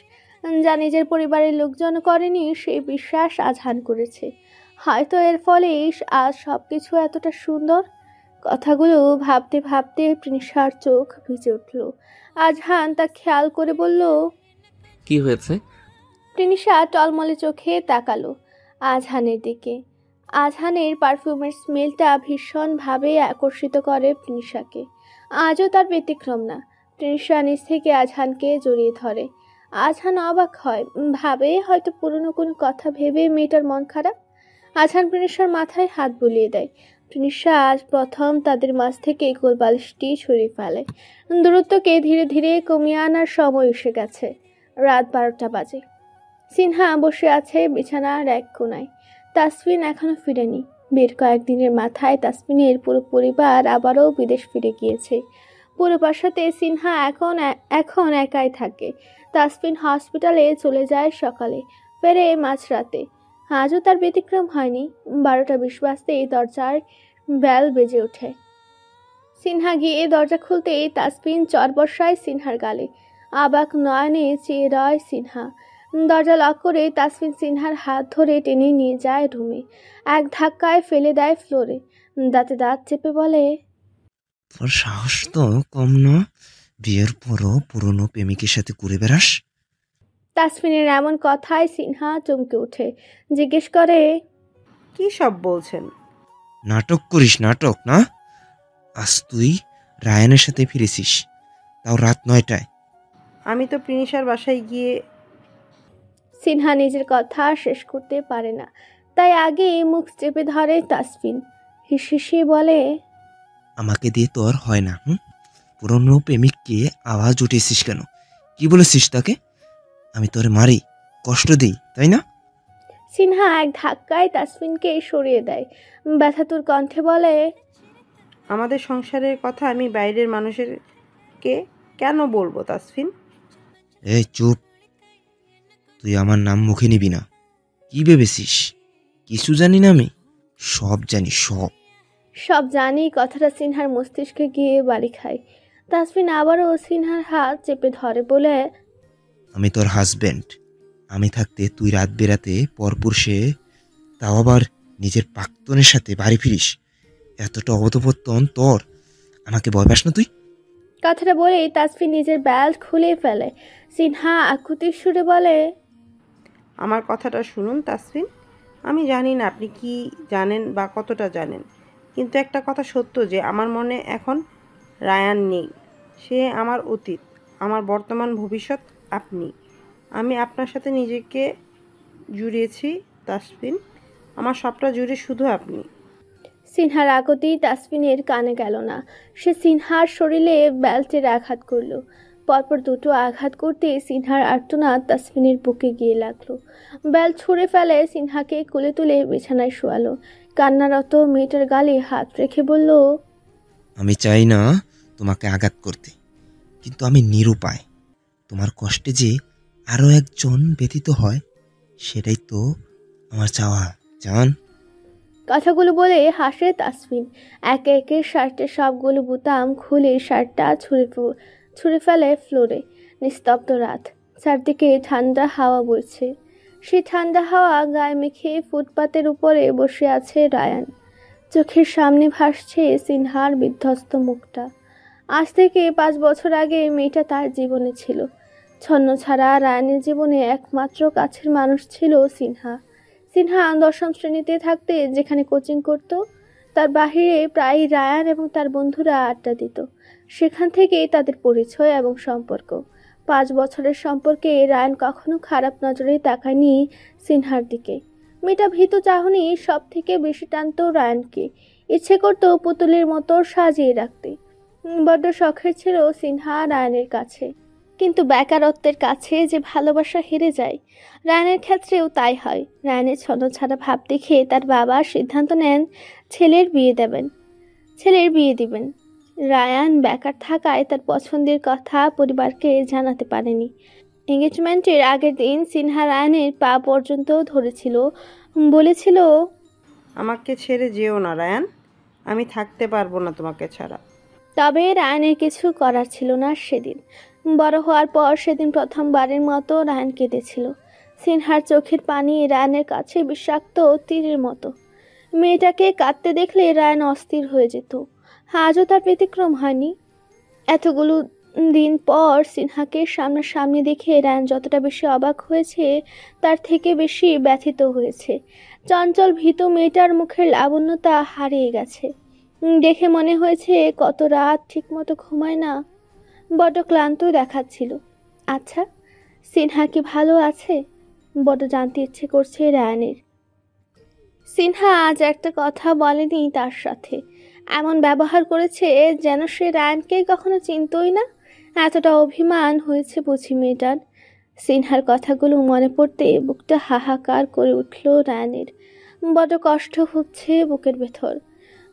যা নিজের পরিবারের লোকজন করেনি, সেই বিশ্বাস আজহান করেছে। হয়তো এর ফলেই আজ সব কিছু এতটা সুন্দর। কথাগুলো ভাবতে ভাবতে প্রিনিশার চোখ ভিজে উঠল। আজহান তা খেয়াল করে বলল, কি হয়েছে? প্রিনিশা টলমলে চোখে তাকালো আজহানের দিকে। আজহানের পারফিউমের স্মেলটা ভীষণভাবে আকর্ষিত করে প্রিনিশাকে। আজও তার ব্যতিক্রম না। প্রিনিশা নিজ থেকে আজহানকে জড়িয়ে ধরে। আজহান অবাক হয়, ভাবে হয়তো পুরনো কোনো কথা ভেবে মেয়েটার মন খারাপ। আজহান প্রিনিশার মাথায় হাত বুলিয়ে দেয়। প্রিনিশা আজ প্রথম তাদের মাঝ থেকে কোলবালিশটি সরিয়ে ফেলে। দূরত্বকে ধীরে ধীরে কমিয়ে আনার সময় এসে গেছে। রাত 12টা বাজে। সিনহা বসে আছে বিছানার এক কোনায়। তাসফিন এখনো ফিরেনি। বের কয়েকদিনের মাথায় তাসফিনের পুরো পরিবার আবারও বিদেশ ফিরে গিয়েছে। পুরো বাসাতে সিনহা এখন একাই থাকে। তাসফিন হসপিটালে চলে যায় সকালে, ফেরে মাঝরাতে। আজও তার ব্যতিক্রম হয়নি। 12:20 বাজতেই দরজার বেল বেজে ওঠে। সিনহা গিয়ে দরজা খুলতেই তাসফিন চর বর্ষায় সিনহার গালে। অবাক নয়নে চেয়ে রয় সিনহা। দরজা লক করে তাসফিন সিনহার হাত ধরে টেনে নিয়ে যায় রুমে। এক ধাক্কায় ফেলে দেয় ফ্লোরে। দাঁতে দাঁত চেপে বলে, তোর সাহস তো কম না, বিয়ের পরও পুরনো প্রেমিকের সাথে ঘুরে বেড়াস? তাসফিনের এমন কথায় সিনহা চমকে ওঠে, জিজ্ঞেস করে, কি সব বলছেন? নাটক করিস, নাটক না? আজ তুই রায়ানের সাথে ফিরেছিস, তাও রাত 9টায়। আমি তো প্রিনিশার বাসায় গিয়ে। সিনহা নিজের কথা শেষ করতে পারে না, তাই আগে মুখ চেপে ধরে তাসফিন। হিসিয়ে বলে, আমাকে দিয়ে তোর হয় না। পুরনো প্রেমিককে আওয়াজ উঠেছিস কেন? কি বলেছিস তাকে? আমি তোরে মারি, কষ্ট দিই, তাই না? সিনহা এক ধাক্কায় তাসফিনকে সরিয়ে দেয়, ব্যথাতুর কণ্ঠে বলে, আমাদের সংসারের কথা আমি বাইরের মানুষেরকে কেন বলবো তাসফিন? এই চুপ, তুই আমার নাম মুখে নিবি না। কি ভেবেছিস কিছু জানি না? আমি সব জানি, সব সব জানি। কথাটা সিনহার মস্তিষ্কে গিয়ে বাড়ি খায়। তাসফিন আবারও সিনহার হাত চেপে ধরে, বলে, আমি তোর হাজবেন্ড। আমি থাকতে তুই রাত বেরাতে পরপুরুষে, তাও আবার নিজের প্রাক্তনের সাথে বাড়ি ফিরিস? এতটা অবতপত্তন তোর? আমাকে ভয় পাস না তুই? কথাটা বলেই তাসফিন নিজের বেল্ট খুলে ফেলে। সিনহা আকুতির সুরে বলে, আমার কথাটা শুনুন তাসফিন, আমি জানি না আপনি কি জানেন বা কতটা জানেন, কিন্তু একটা কথা সত্য যে আমার মনে এখন রায়ান নেই। সে আমার অতীত, আমার বর্তমান, ভবিষ্যৎ আপনি। আমি আপনার সাথে নিজেকে জুড়িয়েছি তাসফিন, আমার সবটা জুড়ে শুধু আপনি। সিনহার আকুতি তাসফিনের কানে গেল না। সে সিনহার শরীরে বেল্টের আঘাত করলো। পরপর দুটো আঘাত করতে সিনহার আর্তনাদ তাসফিনের বুকে গিয়ে লাগলো। বেল্ট ছুঁড়ে ফেলে সিনহাকে কোলে তুলে বিছানায় শোয়ালো। কান্নারত মেয়েটার গালে হাত রেখে বলল, আমি চাই না তোমাকে আঘাত করতে, কিন্তু আমি নিরুপায়। তোমার কষ্টে যে আরো একজন ব্যতীত হয়, সেটাই তো আমার চাওয়া, জান। কথাগুলো বলে হাসে তাসফিন। একে একে শার্টের সবগুলো বোতাম খুলে শার্টটা ছুঁড়ে ফেলে ফ্লোরে। নিস্তব্ধ রাত, চারদিকে ঠান্ডা হাওয়া বইছে। সেই ঠান্ডা হাওয়া গায়ে মেখে ফুটপাতের উপরে বসে আছে রায়ান। চোখের সামনে ভাসছে সিনহার বিধ্বস্ত মুখটা। আজ থেকে 5 বছর আগে মেয়েটা তার জীবনে ছিল। ছন্ন ছাড়া রায়ানের জীবনে একমাত্র কাছের মানুষ ছিল সিনহা। সিনহা 10ম শ্রেণীতে থাকতে যেখানে কোচিং করত, তার বাহিরে প্রায় রায়ান এবং তার বন্ধুরা আড্ডা দিত। সেখান থেকেই তাদের পরিচয় এবং সম্পর্ক। 5 বছরের সম্পর্কে রায়ান কখনো খারাপ নজরে তাকায়নি সিনহার দিকে। মেয়েটা ভীত চাহনি সব থেকে বেশি টানত রায়ানকে। ইচ্ছে করতো পুতুলের মতো সাজিয়ে রাখতে। বড্ড শখের ছিল সিনহা রায়ানের কাছে, কিন্তু বেকারত্বের কাছে যে ভালোবাসা হেরে যায়, রায়ানের ক্ষেত্রেও তাই হয়। রায়ানের ছন্নছাড়া ভাব দেখে তার বাবা সিদ্ধান্ত নেন ছেলের বিয়ে দিবেন। রায়ান বেকার থাকায় তার পছন্দের কথা পরিবারকে জানাতে পারেনি। এঙ্গেজমেন্টের আগের দিন সিনহা রায়ানের পা পর্যন্ত ধরেছিল, বলেছিল, আমাকে ছেড়ে যেও না রায়ান, আমি থাকতে পারবো না তোমাকে ছাড়া। তবে রায়ানের কিছু করার ছিল না সেদিন। বড় হওয়ার পর সেদিন প্রথমবারের মতো রায়ান কেঁদেছিল। সিনহার চোখের পানি রায়ানের কাছে বিষাক্ত তীরের মতো। মেয়েটাকে কাঁদতে দেখলে রায়ান অস্থির হয়ে যেত। আজও তার ব্যতিক্রম হয়নি। এতগুলো দিন পর সিনহাকে সামনাসামনি দেখে রায়ান যতটা বেশি অবাক হয়েছে, তার থেকে বেশি ব্যথিত হয়েছে। চঞ্চল ভীত মেয়েটার মুখের লাবণ্যতা হারিয়ে গেছে। দেখে মনে হয়েছে কত রাত ঠিকমতো ঘুমায় না, বড্ড ক্লান্ত দেখাচ্ছিল। আচ্ছা, সিনহা কি ভালো আছে? বড্ড জানতে ইচ্ছে করছে রায়ানের। সিনহা আজ একটা কথা বলেনি তার সাথে। এমন ব্যবহার করেছে যেন সে রায়ানকে কখনো চিনতই না। এতটা অভিমান হয়েছে বুঝি মেয়েটার। সিনহার কথাগুলো মনে পড়তে বুকটা হাহাকার করে উঠল রায়ানের। বড্ড কষ্ট হচ্ছে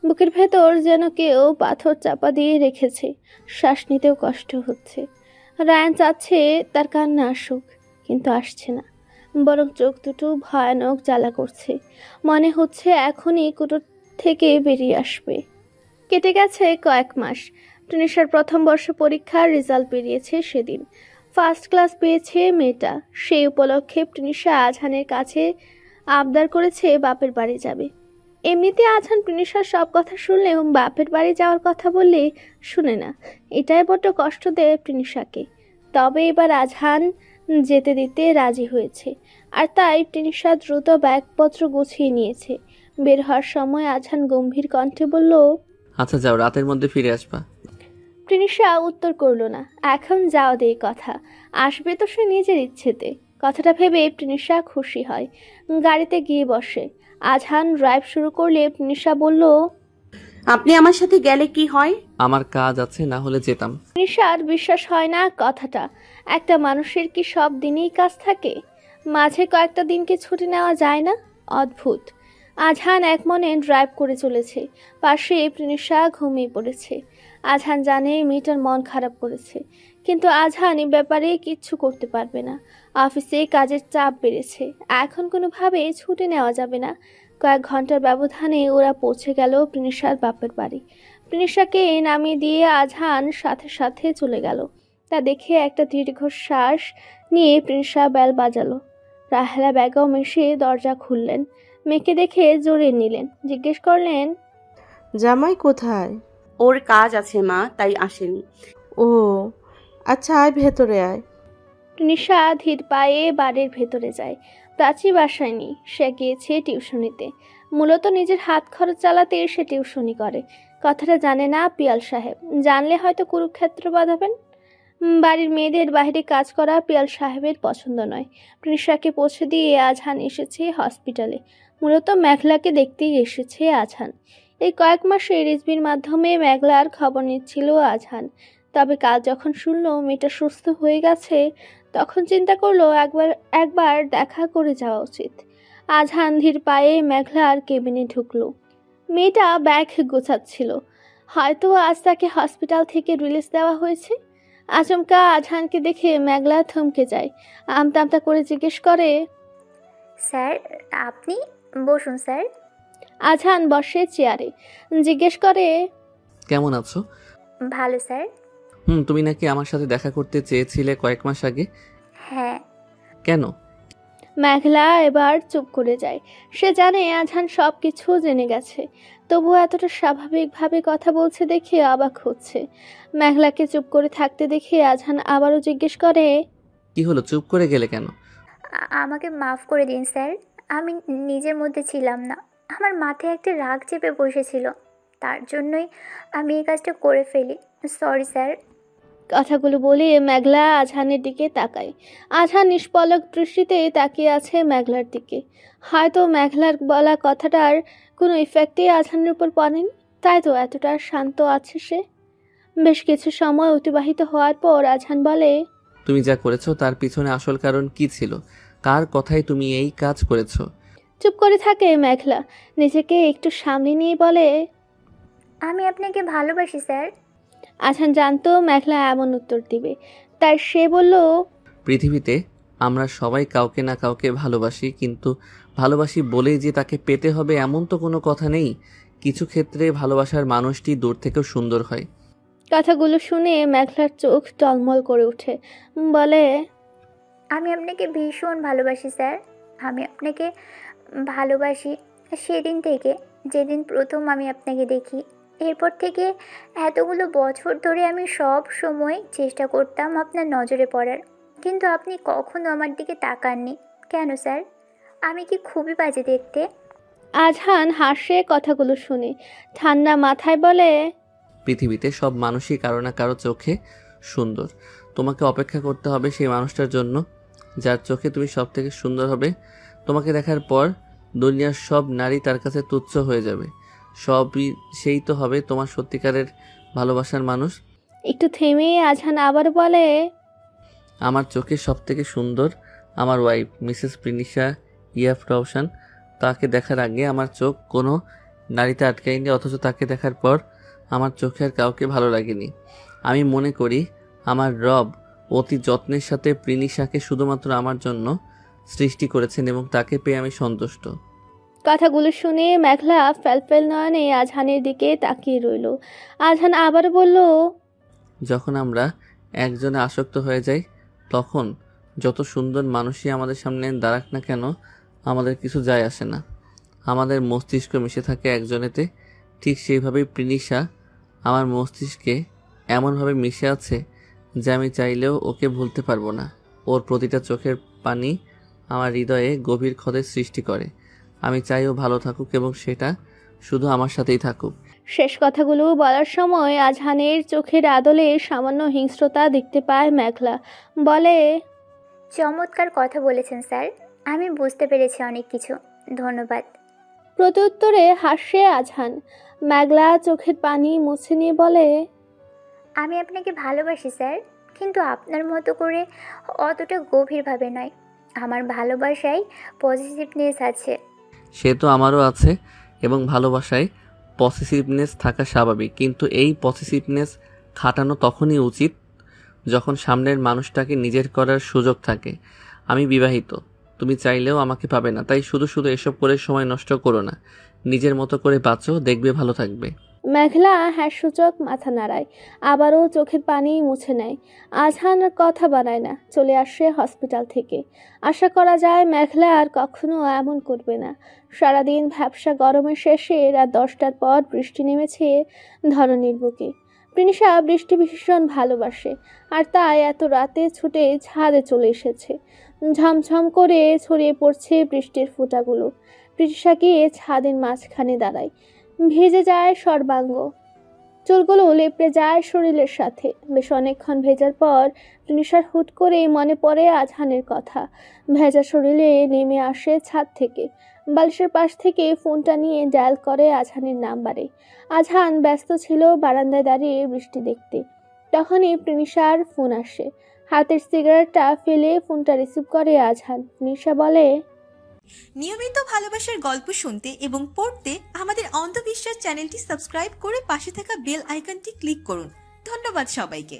বুকের ভেতর যেন কেউ পাথর চাপা দিয়ে রেখেছে। শ্বাস নিতেও কষ্ট হচ্ছে। রায়ান চাচ্ছে তার কান্না আসুক, কিন্তু আসছে না, বরং চোখ দুটো ভয়ানক জ্বালা করছে। মনে হচ্ছে এখনই কুটোর থেকে বেরিয়ে আসবে। কেটে গেছে কয়েক মাস। টুনিশার প্রথম বর্ষ পরীক্ষার রেজাল্ট বেরিয়েছে সেদিন। ফার্স্ট ক্লাস পেয়েছে মেয়েটা। সেই উপলক্ষে টুনিশা আজহানের কাছে আবদার করেছে বাপের বাড়ি যাবে। এমনিতে আজহান প্রিনিশার সব কথা শুনলেও বাপের বাড়ি যাওয়ার কথা বললে শুনে না। এটাই বড্ড কষ্ট দেয় প্রিনিশাকে। তবে এবার আজহান যেতে দিতে রাজি হয়েছে, আর তাই প্রিনিশা দ্রুত ব্যাগপত্র গুছিয়ে নিয়েছে। বের হওয়ার সময় আজহান গম্ভীর কণ্ঠে বলল, আচ্ছা যাও, রাতের মধ্যে ফিরে আসবা। প্রিনিশা উত্তর করল না। এখন যাও দিয়ে কথা, আসবে তো সে নিজের ইচ্ছেতে। কথাটা ভেবে প্রিনিশা খুশি হয়, গাড়িতে গিয়ে বসে। আজহান ড্রাইভ শুরু করলে প্রিনিশা বলল, আপনি আমার সাথে গেলে কি হয়? আমার কাজ আছে, না হলে যেতাম। প্রিনিশার বিশ্বাস হয় না কথাটা। একটা মানুষের কি সব দিনেই কাজ থাকে? মাঝে কয়েকটা দিনকে ছুটি নেওয়া যায় না? অদ্ভুত। আজহান এক মনে ড্রাইভ করে চলেছে। পাশে প্রিনিশা ঘুমিয়ে পড়েছে। আজহান জানে মেয়েটার মন খারাপ করেছে, কিন্তু আজহান এই ব্যাপারে কিচ্ছু করতে পারবে না। অফিসে কাজের চাপ বেড়েছে, এখন কোনোভাবে ছুটি নেওয়া যাবে না। কয়েক ঘন্টার ব্যবধানে ওরা পৌঁছে গেল প্রিনিশার বাপের বাড়ি। প্রিনিশাকে নামিয়ে দিয়ে আজহান সাথে সাথে চলে গেল। তা দেখে একটা দীর্ঘশ্বাস নিয়ে প্রিনিশা বেল বাজালো। রাহেলা বেগম এসে দরজা খুললেন। মেয়েকে দেখে জড়িয়ে নিলেন। জিজ্ঞেস করলেন, জামাই কোথায়? ওর কাজ আছে মা, তাই আসেনি। ও আচ্ছা, আয় ভেতরে আয়। প্রিনিশা ধীর পায়ে বাড়ির ভেতরে যায়। প্রাচী বাসায় নেই, সে গিয়েছে টিউশনিতে। মূলত নিজের হাত খরচ চালাতে সে টিউশনি করে। কথাটা জানে না পিয়াল সাহেব, জানলে হয়তো কুরুক্ষেত্র বাঁধাবেন। বাড়ির মেয়েদের বাইরে কাজ করা পিয়াল সাহেবের পছন্দ নয়। প্রিনিশাকে পৌঁছে দিয়ে আজহান এসেছে হসপিটালে। মূলত মেঘলাকে দেখতেই এসেছে আজহান। এই কয়েক মাসে রিজবির মাধ্যমে মেঘলার খবর নিচ্ছিল আজহান। তবে কাল যখন শুনল মেয়েটা সুস্থ হয়ে গেছে, তখন চিন্তা করলো একবার দেখা করে যাওয়া উচিত। আজহান ধীর পায়ে মেঘলার কেবিনে ঢুকলো। মেয়েটা ব্যাগ গোছাচ্ছিল। হয়তো আজ তাকে হসপিটাল থেকে রিলিজ দেওয়া হয়েছে। আচমকা আজহানকে দেখে মেঘলা থমকে যায়। আমতা আমতা করে জিজ্ঞেস করে, স্যার আপনি? বসুন স্যার। আজহান বসে চেয়ারে। জিজ্ঞেস করে, কেমন আছো? ভালো স্যার। তুমি নাকি আমার সাথে দেখা করতে চেয়েছিলে কয়েক মাস আগে? হ্যাঁ। কেন? মেঘলা এবার চুপ করে যায়। সে জানে আজহান সব কিছু জেনে গেছে, তবুও এতটা স্বাভাবিকভাবে কথা বলছে দেখে অবাক হচ্ছে। মেঘলাকে চুপ করে থাকতে দেখে আজহান আবারও জিজ্ঞেস করে, কি হলো, চুপ করে গেলে কেন? আমাকে মাফ করে দিন স্যার, আমি নিজের মধ্যে ছিলাম না। আমার মাথায় একটা রাগ চেপে বসেছিল, তার জন্যই আমি এই কাজটা করে ফেলি। Sorry sir. কথাগুলো বলে মেঘলা আজহানের দিকে তাকায়। আজহান নিষ্পলক দৃষ্টিতে তাকিয়ে আছে মেঘলার দিকে। হয়তো মেঘলার বলা কথাটার কোনো ইফেক্টই আজহানের উপর পড়েনি, তাই তো এতটা শান্ত আছে সে। বেশ কিছু সময় অতিবাহিত হওয়ার পর আজহান বলে, তুমি যা করেছো তার পিছনে আসল কারণ কি ছিল? কার কথায় তুমি এই কাজ করেছো? চুপ করে থাকে মেঘলা। নিজেকে একটু সামনে নিয়ে বলে, আমি আপনাকে ভালোবাসি স্যার। আজহান জানতো মেঘলা এমন উত্তর দিবে, তাই সে বলল, পৃথিবীতে আমরা সবাই কাউকে না কাউকে ভালোবাসি, কিন্তু ভালোবাসি বলেই যে তাকে পেতে হবে এমন তো কোনো কথা নেই। কিছু ক্ষেত্রে ভালোবাসার মানুষটি দূর থেকেও সুন্দর হয়। কথাগুলো শুনে মেঘলার চোখ টলমল করে ওঠে। বলে, আমি আপনাকে ভীষণ ভালোবাসি স্যার। আমি আপনাকে ভালোবাসি সেদিন থেকে, যেদিন প্রথম আমি আপনাকে দেখি। এরপর থেকে এতগুলো বছর ধরে আমি সব সময় চেষ্টা করতাম আপনার নজরে পড়ার, কিন্তু আপনি কখনো আমার দিকে তাকাননি। কেন স্যার? আমি কি খুবই বাজে দেখতে? আজহান হাসে কথাগুলো শুনে। ঠান্ডা মাথায় বলে, পৃথিবীতে সব মানুষই কারো না কারো চোখে সুন্দর। তোমাকে অপেক্ষা করতে হবে সেই মানুষটার জন্য যার চোখে তুমি সব থেকে সুন্দর হবে। তোমাকে দেখার পর দুনিয়ার সব নারী তার কাছে তুচ্ছ হয়ে যাবে। সবই সেই তো হবে তোমার সত্যিকারের ভালোবাসার মানুষ। একটু থেমে আজহান আবার বলে, আমার চোখে সব থেকে সুন্দর আমার ওয়াইফ মিসেস প্রিনিশা ইয়াফ রওশন। তাকে দেখার আগে আমার চোখ কোনো নারীতে আটকায়নি, অথচ তাকে দেখার পর আমার চোখে আর কাউকে ভালো লাগেনি। আমি মনে করি আমার রব অতি যত্নের সাথে প্রিনিশাকে শুধুমাত্র আমার জন্য সৃষ্টি করেছেন এবং তাকে পেয়ে আমি সন্তুষ্ট। কথাগুলো শুনে মেঘলা ফেলফেল নয়নে আজহানের দিকে তাকিয়ে রইল। আজহান আবার বলল, যখন আমরা একজনে আসক্ত হয়ে যাই তখন যত সুন্দর মানুষই আমাদের সামনে দাঁড়াক না কেন আমাদের কিছু যায় আসে না। আমাদের মস্তিষ্ক মিশে থাকে একজনেতে, ঠিক সেইভাবেই প্রিনিশা আমার মস্তিষ্কে এমনভাবে মিশে আছে যে আমি চাইলেও ওকে ভুলতে পারবো না। ওর প্রতিটা চোখের পানি আমার হৃদয়ে গভীর ক্ষতের সৃষ্টি করে। আমি চাই ও ভালো থাকুক এবং সেটা শুধু আমার সাথেই থাকুক। শেষ কথাগুলো বলার সময় আজহানের চোখের আদলে সামান্য হিংস্রতা দেখতে পায় মেঘলা। বলে, চমৎকার কথা বলেছেন স্যার, আমি বুঝতে পেরেছি অনেক কিছু, ধন্যবাদ। প্রত্যুত্তরে হাসে আজহান। মেঘলা চোখের পানি মুছে নিয়ে বলে, আমি আপনাকে ভালোবাসি স্যার, কিন্তু আপনার মতো করে অতটা গভীরভাবে নয়। আমার ভালোবাসায় পজিটিভনেস আছে। সে তো আমারও আছে, এবং ভালোবাসায় পসেসিভনেস থাকা স্বাভাবিক, কিন্তু এই পসেসিভনেস খাটানো তখনই উচিত যখন সামনের মানুষটাকে নিজের করার সুযোগ থাকে। আমি বিবাহিত, তুমি চাইলেও আমাকে পাবে না, তাই শুধু শুধু এসব করে সময় নষ্ট করো না। নিজের মতো করে বাঁচো, দেখবে ভালো থাকবে। মেঘলা হ্যাঁসূচক মাথা নাড়ায়, আবারও চোখের পানি মুছে নেয়। আজহান আর কথা বাড়ায় না, চলে আসে হসপিটাল থেকে। আশা করা যায় মেঘলা আর কখনো এমন করবে না। সারাদিন ভ্যাপসা গরমের শেষে রাত 10টার পর বৃষ্টি নেমেছে ধরনীর বুকে। প্রিনিশা বৃষ্টি ভীষণ ভালোবাসে, আর তাই এত রাতে ছুটে ছাদে চলে এসেছে। ঝমঝম করে ছড়িয়ে পড়ছে বৃষ্টির ফোঁটাগুলো। প্রিনিশা গিয়ে ছাদের মাঝখানে দাঁড়ায়। ভেজে যায় সর্বাঙ্গ, চুলগুলো লেপড়ে যায় শরীরের সাথে। বেশ অনেকক্ষণ ভেজার পর প্রিনিশার হুট করে মনে পড়ে আজহানের কথা। ভেজা শরীরে নেমে আসে ছাদ থেকে, বালিশের পাশ থেকে ফোনটা নিয়ে ডায়াল করে আজহানের নাম্বারে। আজহান ব্যস্ত ছিল বারান্দায় দাঁড়িয়ে বৃষ্টি দেখতে। তখনই প্রিনিশার ফোন আসে। হাতের সিগারেটটা ফেলে ফোনটা রিসিভ করে আজহান। প্রিনিশা বলে, নিয়মিত ভালোবাসার গল্প শুনতে এবং পড়তে আমাদের অন্ধবিশ্বাস চ্যানেলটি সাবস্ক্রাইব করে পাশে থাকা বেল আইকনটি ক্লিক করুন। ধন্যবাদ সবাইকে।